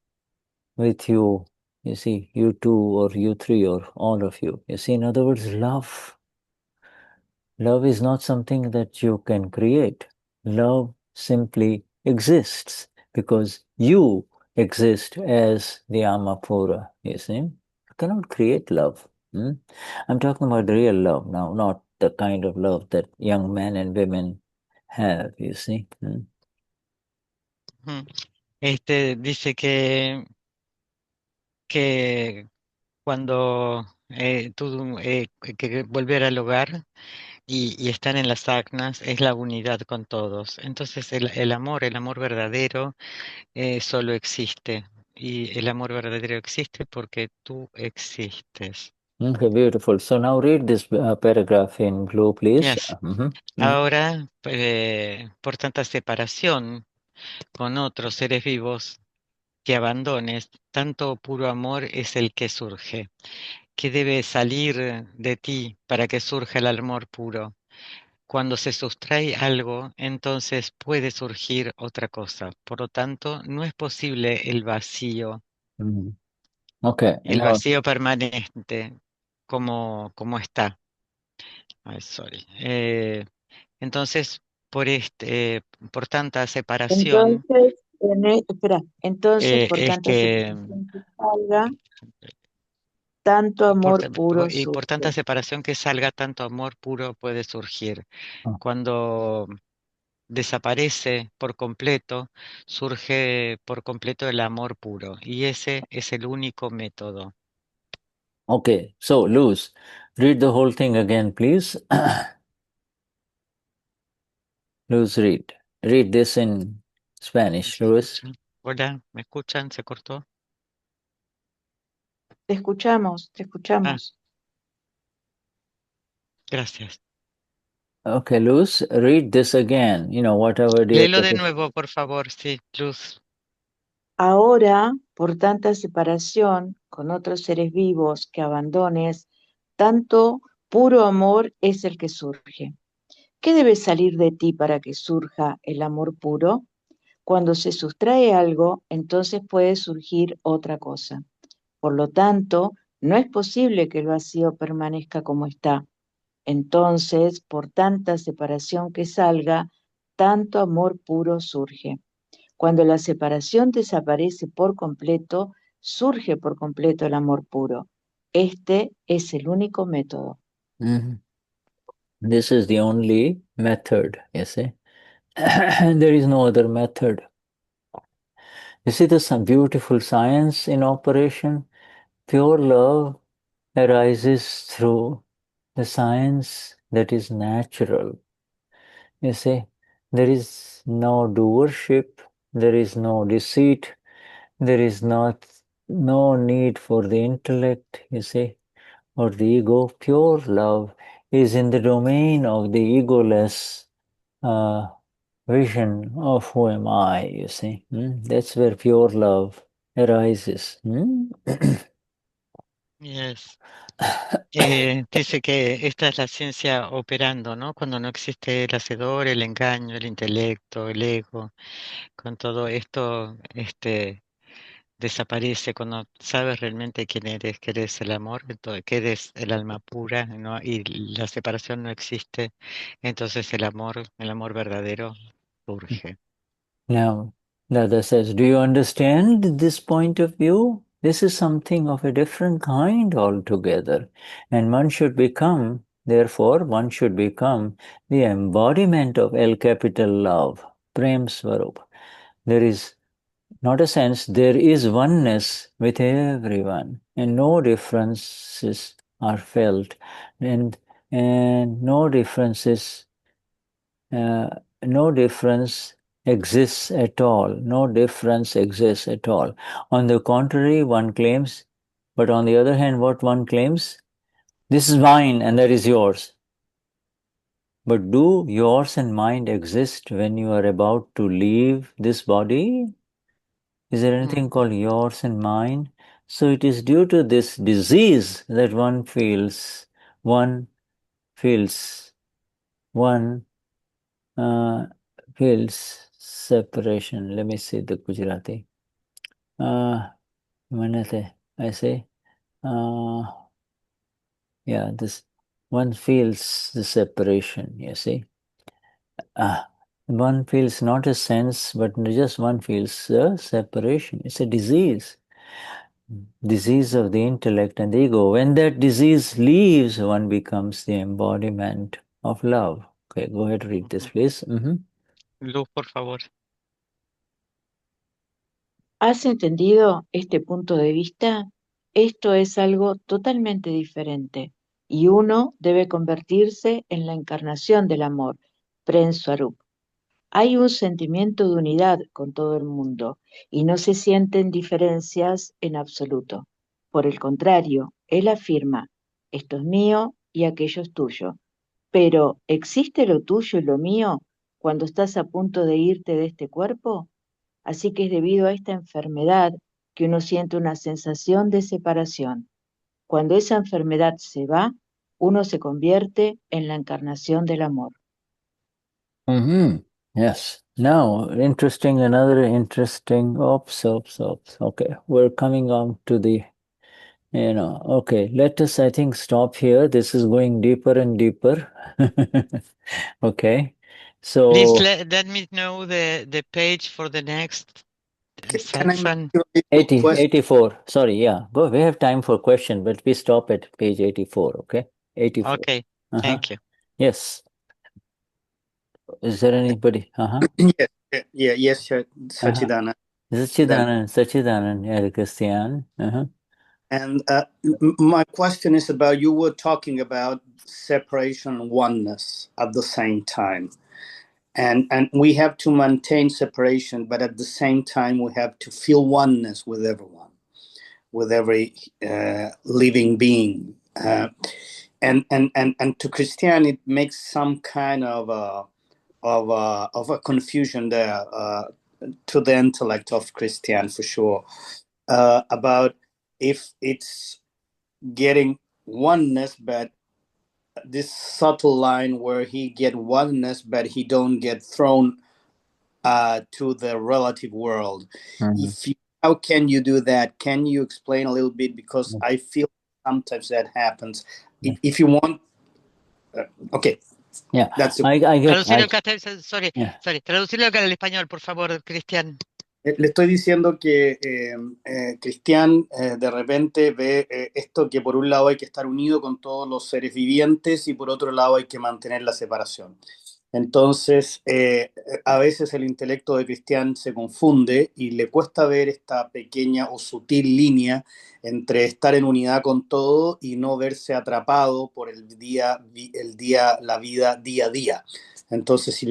with you. You see, you two or you three or all of you. You see, in other words, love. Love is not something that you can create. Love simply exists because you exist as the Amapura. You see, you cannot create love. I'm talking about real love now, not the kind of love that young men and women have, you see. ujú. Dice que cuando tú que volver al hogar y estar en las acnas es la unidad con todos. Entonces el amor verdadero solo existe. Y el amor verdadero existe porque tú existes. Okay, beautiful. So now read this paragraph in blue, please. Yes. Ahora, por tanta separación con otros seres vivos que abandones, tanto puro amor es el que surge. ¿Qué debe salir de ti para que surja el amor puro? Cuando se sustrae algo, entonces puede surgir otra cosa. Por lo tanto, no es posible Mm. Okay, el now, vacío permanente como está. Ay, sorry. Entonces, por tanta separación, Entonces, espera, entonces, por es tanta que separación que salga, tanto amor puro y por surge. tanta separación que salga tanto amor puro puede surgir. Cuando desaparece por completo, surge por completo el amor puro. Y ese es el único método. okay, so Luz, read the whole thing again, please. Luz, read this in Spanish, ¿Me Luz. escuchan? Hola, ¿me escuchan? ¿Se cortó? Te escuchamos, te Ah, escuchamos. gracias. Okay, Luz, read this again, whatever the Léelo de nuevo, por favor, sí, Luz. Ahora, por tanta separación con otros seres vivos que abandones, tanto puro amor es el que surge. ¿Qué debe salir de ti para que surja el amor puro? Cuando se sustrae algo, entonces puede surgir otra cosa. Por lo tanto, no es posible que el vacío permanezca como está. Entonces, por tanta separación que salga, tanto amor puro surge. Cuando la separación desaparece por completo, surge por completo el amor puro. Este es el único método. Mhm. This is the only method, you see. There is no other method. You see, there's some beautiful science in operation. Pure love arises through the science that is natural. You see, there is no doership, there is no deceit, there is no need for the intellect, you see, or the ego. Pure love is in the domain of the egoless vision of who am I, you see. That's where pure love arises. Yes. Dice que esta es la ciencia operando, ¿no? Cuando no existe el hacedor, el engaño, el intelecto, el ego, con todo esto, desaparece cuando sabes realmente quién eres, que eres el amor, entonces, que eres el alma pura, ¿no? Y la separación no existe, entonces el amor verdadero surge. Now, Dada says, do you understand this point of view? This is something of a different kind altogether. And therefore, one should become the embodiment of El capital love, Prem Swarup. There is not a sense, there is oneness with everyone, and no differences are felt, and no differences, no difference exists at all. No difference exists at all. On the contrary, one claims, but on the other hand, what one claims, this is mine and that is yours. But do yours and mine exist when you are about to leave this body? Is there anything called yours and mine? So it is due to this disease that one feels one uh, feels separation. Let me see the Gujarati. I say, this one feels the separation, you see. One feels not a sense, but just one feels a separation. It's a disease of the intellect and the ego. When that disease leaves, one becomes the embodiment of love. Okay, go ahead, read this, please. Luz, por favor. ¿Has entendido este punto de vista? Esto es algo totalmente diferente y uno debe convertirse en la encarnación del amor, Pren Swarup. Hay un sentimiento de unidad con todo el mundo y no se sienten diferencias en absoluto. Por el contrario, él afirma, esto es mío y aquello es tuyo. Pero, ¿existe lo tuyo y lo mío cuando estás a punto de irte de este cuerpo? Así que es debido a esta enfermedad que uno siente una sensación de separación. Cuando esa enfermedad se va, uno se convierte en la encarnación del amor. Yes. Now, another interesting, okay, we're coming on to the, okay, let us, I think, stop here. This is going deeper and deeper. Okay, so. Please let me know the page for the next Can I make section. a 84. Sorry, yeah. Go. We have time for question, but we stop at page 84. Okay, 84. Okay, thank you. Yes. Is there anybody? Yes, Sachidanand. Sachidanand, yeah, Christian. And my question is about, you were talking about separation and oneness at the same time. And we have to maintain separation, but at the same time, we have to feel oneness with everyone, with every living being. And to Christian, it makes some kind of a confusion there to the intellect of Christian, for sure, about if it's getting oneness, but this subtle line where he get oneness, but he don't get thrown to the relative world. How can you do that? Can you explain a little bit? Because I feel sometimes that happens. If you want, okay. Yeah, that's I get. Traducirlo al español, por favor, Cristian. Le estoy diciendo que Cristian de repente ve esto, que por un lado hay que estar unido con todos los seres vivientes y por otro lado hay que mantener la separación. Entonces, a veces el intelecto de Cristian se confunde y le cuesta ver esta pequeña o sutil línea entre estar en unidad con todo y no verse atrapado por la vida día a día. Entonces,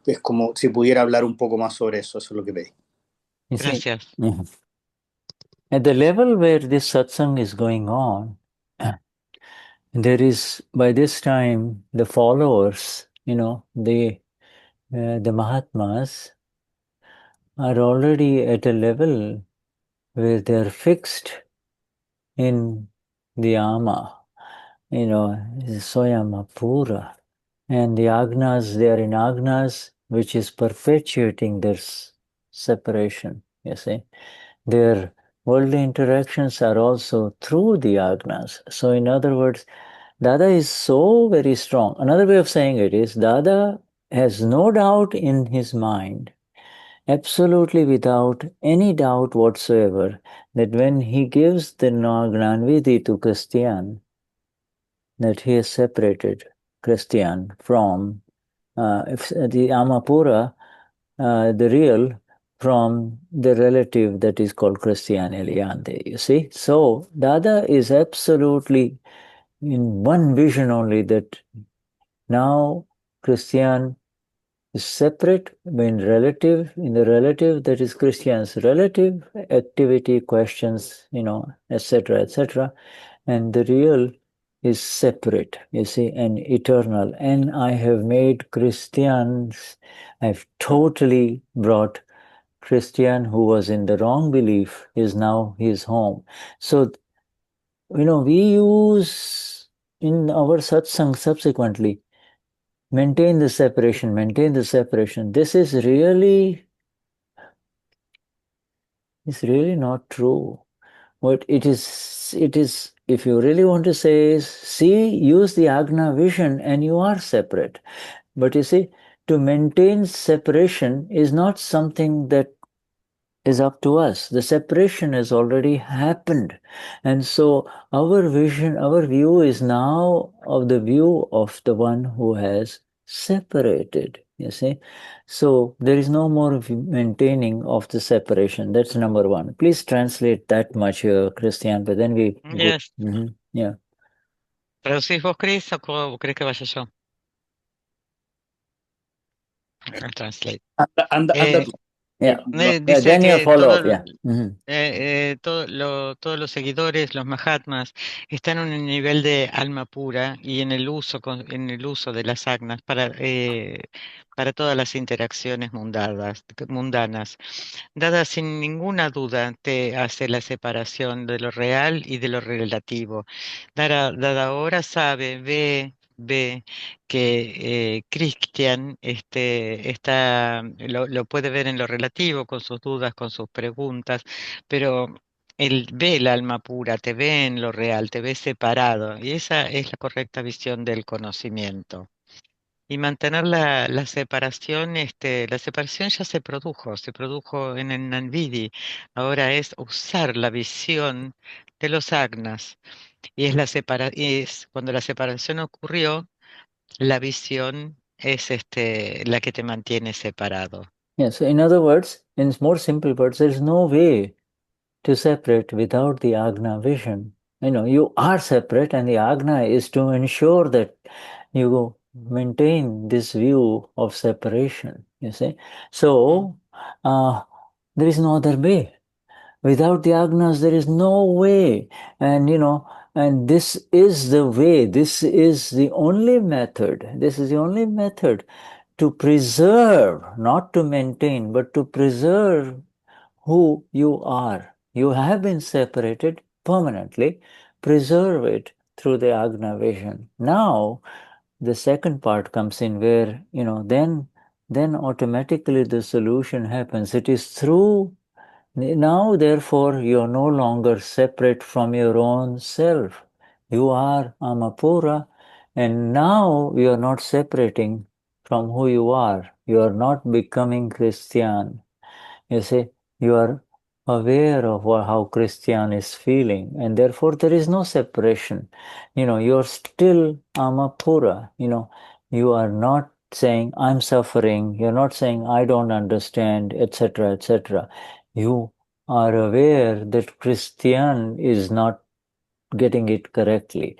es como si pudiera hablar un poco más sobre eso, eso es lo que pedí. Gracias. At the level where this satsang is going on, there is, by this time, the followers, the Mahatmas are already at a level where they're fixed in the ama, Soyama Pura. And the agnas, they are in agnas, which is perpetuating their separation, you see. Their worldly interactions are also through the agnas. So in other words, Dada is so very strong. Another way of saying it is, Dada has no doubt in his mind, absolutely without any doubt whatsoever, that when he gives the Gnanvidhi to Christian, that he has separated Christian from the Amapura, the real, from the relative that is called Christian Eliante, you see. So Dada is absolutely in one vision only, that now Christian is separate in the relative that is Christian's relative activity, questions, etc., etc. And the real is separate, you see, and eternal. And I have made Christians, I've totally brought Christian who was in the wrong belief, is now his home. So, we use in our satsang subsequently, maintain the separation. This is really not true. What it is, if you really want to say, is use the Agna vision and you are separate. But you see, to maintain separation is not something that is up to us. The separation has already happened. And so our view is now of the view of the one who has separated, you see. So there is no more maintaining of the separation. That's number one. Please translate that much, Christian, but then we... Yes. Yeah. ¿Traducís vos, Chris, o crees que vaya yo? I'll translate. Yeah. Dice Then you que follow up. Yeah. todos los seguidores, los Mahatmas, están en un nivel de alma pura y en el uso, en el uso de las agnas para todas las interacciones mundanas. Dada sin ninguna duda, te hace la separación de lo real y de lo relativo. Dada ahora sabe, ve que Christian lo puede ver en lo relativo, con sus dudas, con sus preguntas, pero él ve el alma pura, te ve en lo real, te ve separado, y esa es la correcta visión del conocimiento. Y mantener la separación ya se produjo en el Nanvidi. Ahora es usar la visión de los agnas. Y es cuando la separación ocurrió, la visión es la que te mantiene separado. Yeah. So in other words, in more simple words, there is no way to separate without the Agna vision. You are separate, and the Agna is to ensure that you maintain this view of separation, you see. So there is no other way. Without the Agnas, there is no way. And and this is the way, this is the only method, to preserve, not to maintain, but to preserve who you are. You have been separated permanently. Preserve it through the Agna vision. Now, the second part comes in where, then automatically the solution happens. It is through, now therefore you are no longer separate from your own self. You are Amapura, and now you are not separating from who you are. You are not becoming Christian. You see, you are aware of how Christian is feeling, and therefore there is no separation. You're still Amapura. You are not saying, I'm suffering. You're not saying, I don't understand, etc., etc. You are aware that Christian is not getting it correctly.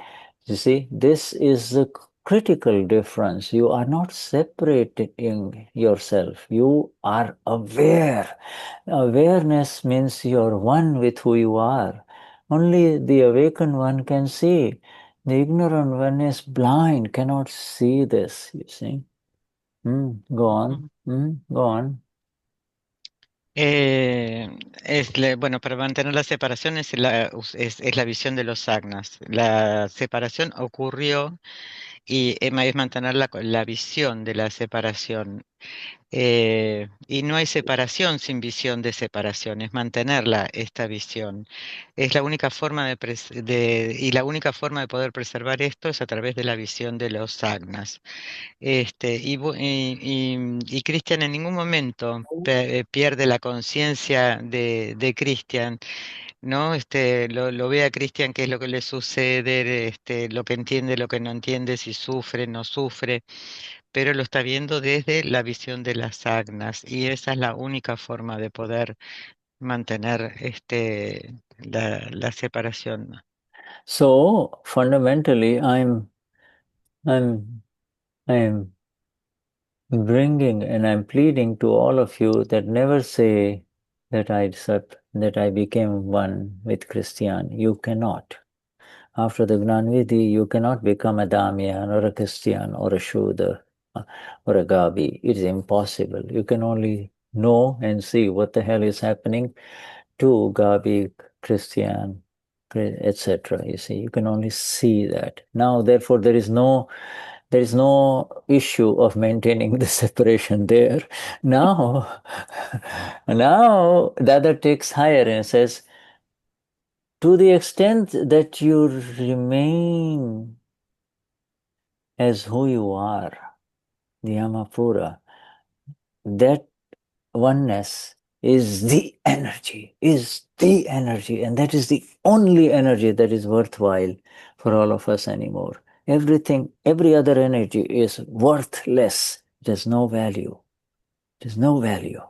You see, this is the critical difference. You are not separating yourself. You are aware. Awareness means you're one with who you are. Only the awakened one can see. The ignorant one is blind, cannot see this, you see. Go on. Go on. Bueno, para mantener la separación es la visión de los agnas. La separación ocurrió y es mantener la visión de la separación. Y no hay separación sin visión de separación, es mantenerla, esta visión. Es la única forma y la única forma de poder preservar esto es a través de la visión de los agnas. Y Cristian en ningún momento pierde la conciencia de Cristian, ¿no? Lo ve a Cristian qué es lo que le sucede, lo que entiende, lo que no entiende, si sufre, no sufre, pero lo está viendo desde la visión de las agnas, y esa es la única forma de poder mantener la separación. So fundamentally, I'm bringing and I'm pleading to all of you that never say that I became one with Christian. You cannot. After the Gnanvidhi, you cannot become a Damian or a Christian or a Shuddha or a Gabi. It is impossible. You can only know and see what the hell is happening to Gabi, Christian, etc. You see, you can only see that. Now, therefore, there is no issue of maintaining the separation there. Now, the other takes higher and says, to the extent that you remain as who you are, the Amapura, that oneness is the energy, and that is the only energy that is worthwhile for all of us anymore. Every other energy is worthless. It has no value. It has no value.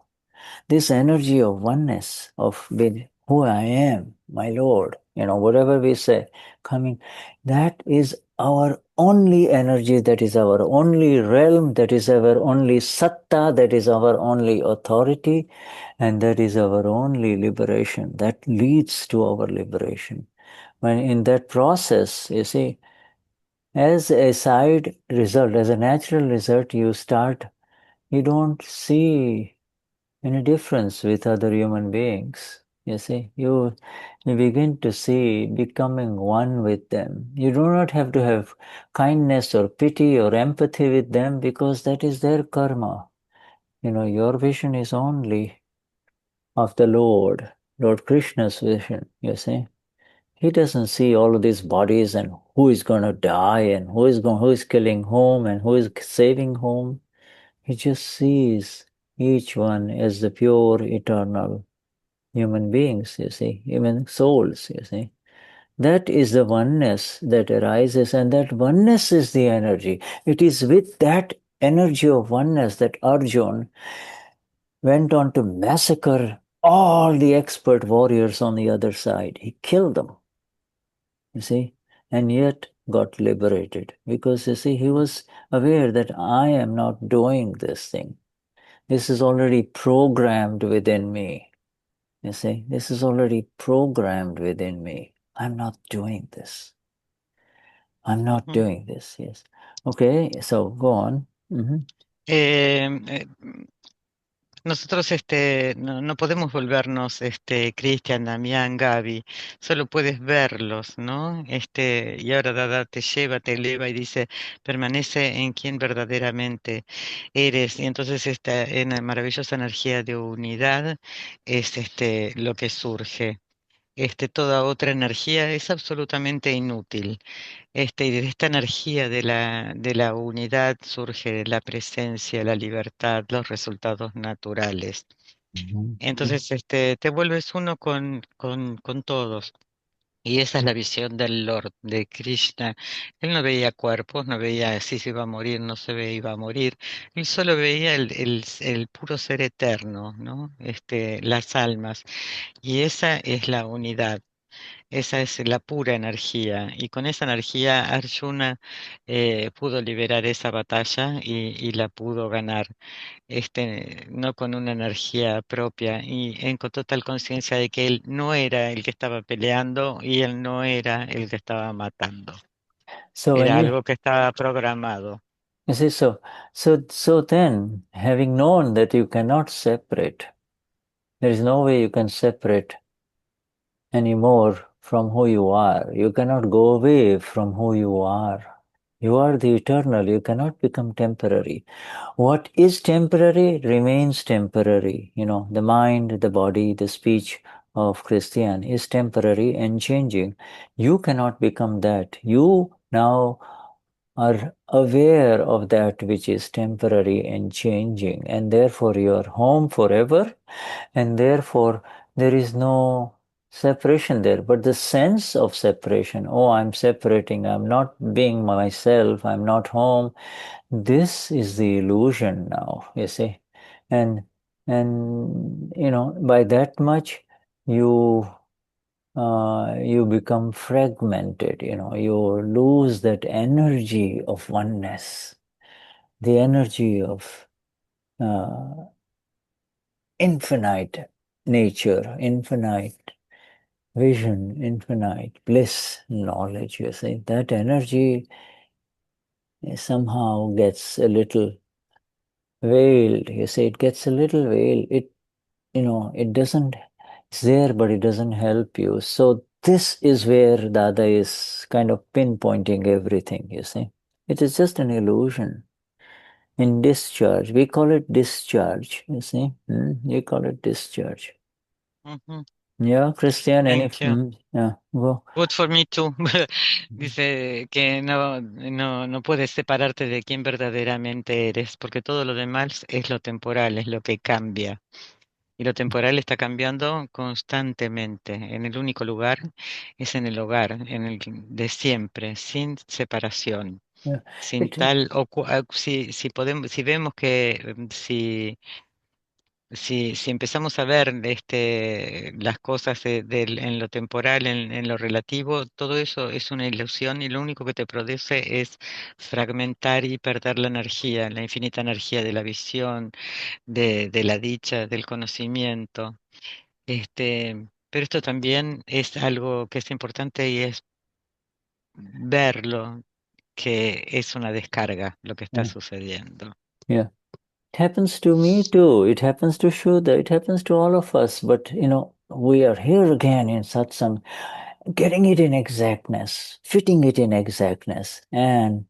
This energy of oneness, of being who I am, my Lord, whatever we say, coming, that is our only energy, that is our only realm, that is our only satta, that is our only authority, and that is our only liberation. That leads to our liberation. When in that process, you see, as a side result, as a natural result, you don't see any difference with other human beings. You see, you begin to see becoming one with them. You do not have to have kindness or pity or empathy with them because that is their karma. Your vision is only of the Lord Krishna's vision, you see. He doesn't see all of these bodies and who is going to die and who is killing whom and who is saving whom. He just sees each one as the pure, eternal human beings, you see, human souls, you see. That is the oneness that arises, and that oneness is the energy. It is with that energy of oneness that Arjun went on to massacre all the expert warriors on the other side. He killed them, you see, and yet got liberated because, you see, he was aware that I am not doing this thing. This is already programmed within me. You see, this is already programmed within me. I'm not doing this. I'm not doing this, yes. Okay, so go on. Nosotros no podemos volvernos Cristian, Damián, Gaby, solo puedes verlos, ¿no? Y ahora Dada te lleva, te eleva y dice, permanece en quien verdaderamente eres. Y entonces en la maravillosa energía de unidad es lo que surge. Toda otra energía es absolutamente inútil. Y de esta energía de la unidad surge la presencia, la libertad, los resultados naturales. Entonces, te vuelves uno con todos. Y esa es la visión del Lord, de Krishna. Él no veía cuerpos, no veía si se iba a morir, no se veía iba a morir. Él solo veía el puro ser eterno, ¿no? Las almas. Y esa es la unidad. Esa es la pura energía. Y con esa energía Arjuna pudo liberar esa batalla y la pudo ganar. No con una energía propia con total conciencia de que él no era el que estaba peleando y él no era el que estaba matando. So when Era you algo que estaba programado. see, so then, having known that you cannot separate, there is no way you can separate anymore from who you are. You cannot go away from who you are. You are the eternal. You cannot become temporary. What is temporary remains temporary. The mind, the body, the speech of Christian is temporary and changing. You cannot become that. You now are aware of that which is temporary and changing, and therefore you are home forever, and therefore there is no separation there. But the sense of separation, oh, I'm separating, I'm not being myself, I'm not home, this is the illusion now, you see. And by that much you become fragmented, you lose that energy of oneness, the energy of infinite nature, infinite vision, infinite bliss, knowledge, you see. That energy somehow gets a little veiled, you see, it gets a little veiled. It doesn't, it's there, but it doesn't help you. So this is where Dada is kind of pinpointing everything, you see. It is just an illusion. In discharge, we call it discharge, you see. We call it discharge. Yeah, Christian, Thank you. yeah, go. Good for me too. Dice que no puedes separarte de quién verdaderamente eres, porque todo lo demás es lo temporal, es lo que cambia. Y lo temporal está cambiando constantemente. En el único lugar es en el hogar, en el de siempre, sin separación. Yeah. Sin si vemos que si si empezamos a ver las cosas en lo temporal, en lo relativo, todo eso es una ilusión y lo único que te produce es fragmentar y perder la energía, la infinita energía de la visión, de la dicha, del conocimiento. Pero esto también es algo que es importante y es verlo, que es una descarga lo que está Yeah. sucediendo. Yeah. It happens to me too. It happens to Shuddha. It happens to all of us. But, we are here again in satsang, getting it in exactness, fitting it in exactness. And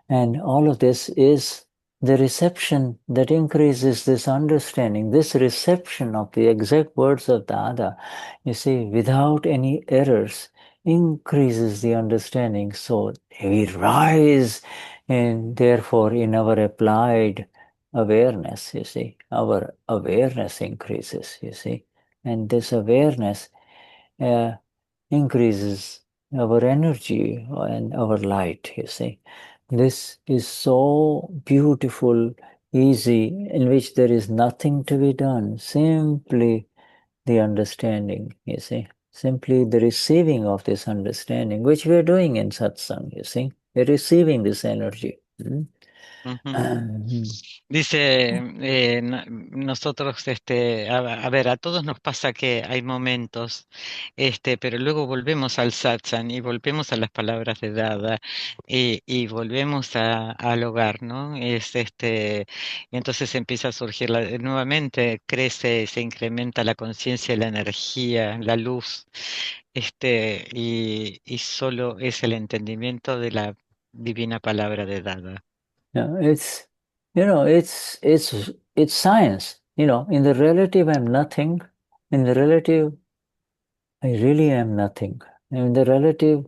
all of this is the reception that increases this understanding, this reception of the exact words of Dada, you see, without any errors, increases the understanding. So we rise, and therefore in our applied awareness, you see, our awareness increases, you see, and this awareness increases our energy and our light, you see. This is so beautiful, easy, in which there is nothing to be done, simply the understanding, you see, simply the receiving of this understanding, which we are doing in satsang, you see. We're receiving this energy. Ujú. Dice, nosotros, a ver, a todos nos pasa que hay momentos, pero luego volvemos al satsang y volvemos a las palabras de Dada y volvemos al hogar, ¿no? Y entonces empieza a surgir nuevamente, crece, se incrementa la conciencia, la energía, la luz, y solo es el entendimiento de la divina palabra de Dada. Yeah, it's science. In the relative, I'm nothing. In the relative, I really am nothing. In the relative,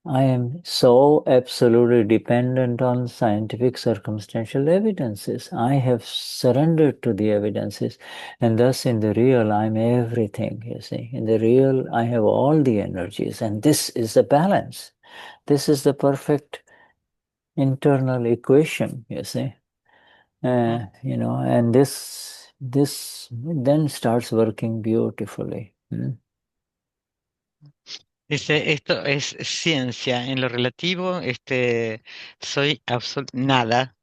I am so absolutely dependent on scientific circumstantial evidences. I have surrendered to the evidences, and thus in the real, I'm everything, you see. In the real, I have all the energies, and this is the balance. This is the perfect internal equation, you see. And this then starts working beautifully. Dice, esto es ciencia. En lo relativo, soy nada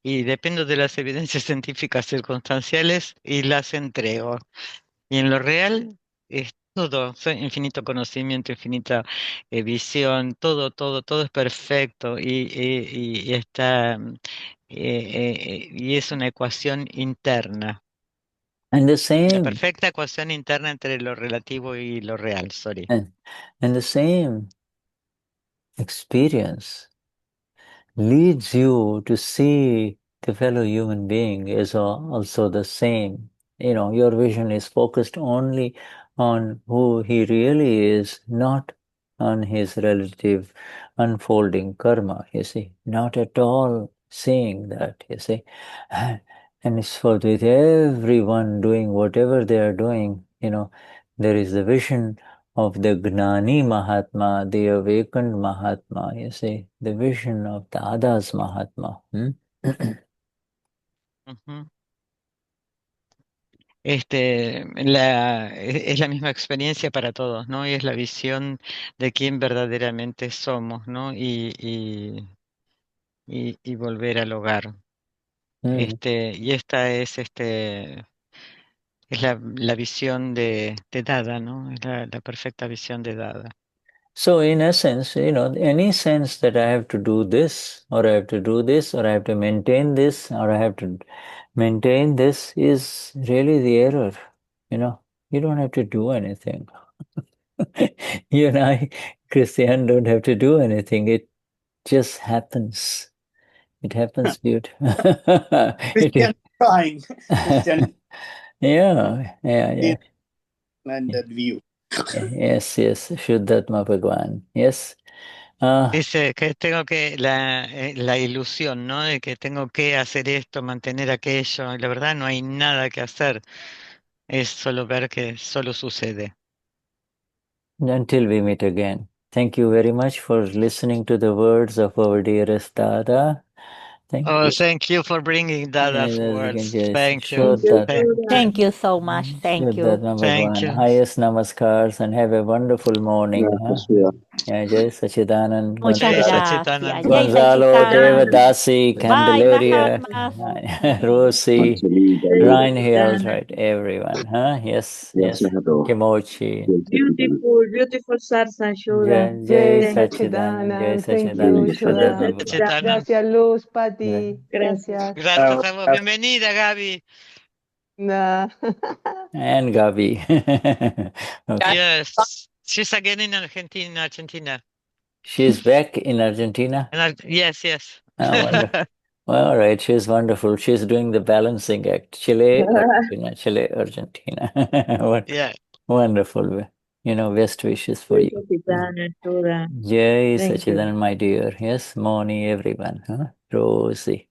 y dependo de las evidencias científicas circunstanciales y las entrego. Y en lo real es todo, soy infinito conocimiento, infinita visión, todo es perfecto y está y es una ecuación interna. And the La same, perfecta ecuación interna entre lo relativo y lo real, sorry. and the same experience leads you to see the fellow human being is also the same. Your vision is focused only on who he really is, not on his relative unfolding karma, you see. Not at all seeing that, you see. And it's for with everyone doing whatever they are doing, there is the vision of the Gnani Mahatma, the awakened Mahatma, you see, the vision of Dada's Mahatma. Ujú. Es la misma experiencia para todos, ¿no? Y es la visión de quién verdaderamente somos, ¿no? Y volver al hogar. Y esta es la visión de Dada, ¿no? Es la perfecta visión de Dada. So in essence, any sense that I have to do this, or I have to do this, or I have to maintain this, or I have to maintain this is really the error. You don't have to do anything. You and I, Christian, don't have to do anything. It just happens. It happens beautifully. Christian trying. Christian Yeah. and that view. Yes, Shuddhatma Bhagwan. Yes. Dice que tengo la ilusión, ¿no? De que tengo que hacer esto, mantener aquello. Y la verdad no hay nada que hacer. Es solo ver que solo sucede. Until we meet again. Thank you very much for listening to the words of our dearest Dada. Thank Oh, you. thank you for bringing that Yes, afterwards. yes, Thank you. Shuddha. Thank you so much. Thank Shuddha you. number Thank one. you. Highest namaskars and have a wonderful morning. Huh? Yeah, Jai Sachidanand. Muchas Jai gracias. Sachidanand. Jai Gonzalo, Sachidanand. Devadasi, Bye, Candelaria, Mahatmas. Rosie, Jai Ryan Hills, Sachidanand. right? Everyone, huh? Yes, yes. Kimochi. Beautiful, beautiful sarsashuda. Jai Jai Sachidanand, Jai Sachidanand. Thank you, Sachidanand. Shuddha Shuddha. number one. Sachidanand. Gracias, Luz, Pati. Gracias. Gracias. Gracias a vos. Bienvenida, Gaby. Nah. And Gabi. Okay. Yes. She's again in Argentina. She's back in Argentina. Yes, yes. Oh, wonderful. Well, all right, she's wonderful. She's doing the balancing act. Chile, Argentina, Chile, Argentina. What Yeah. wonderful. You know, best wishes for Jai you. Sachidanand, Shuddha. Jai Thank you. Sachidanand, my dear. Yes, Moni, everyone. Huh? Rosie.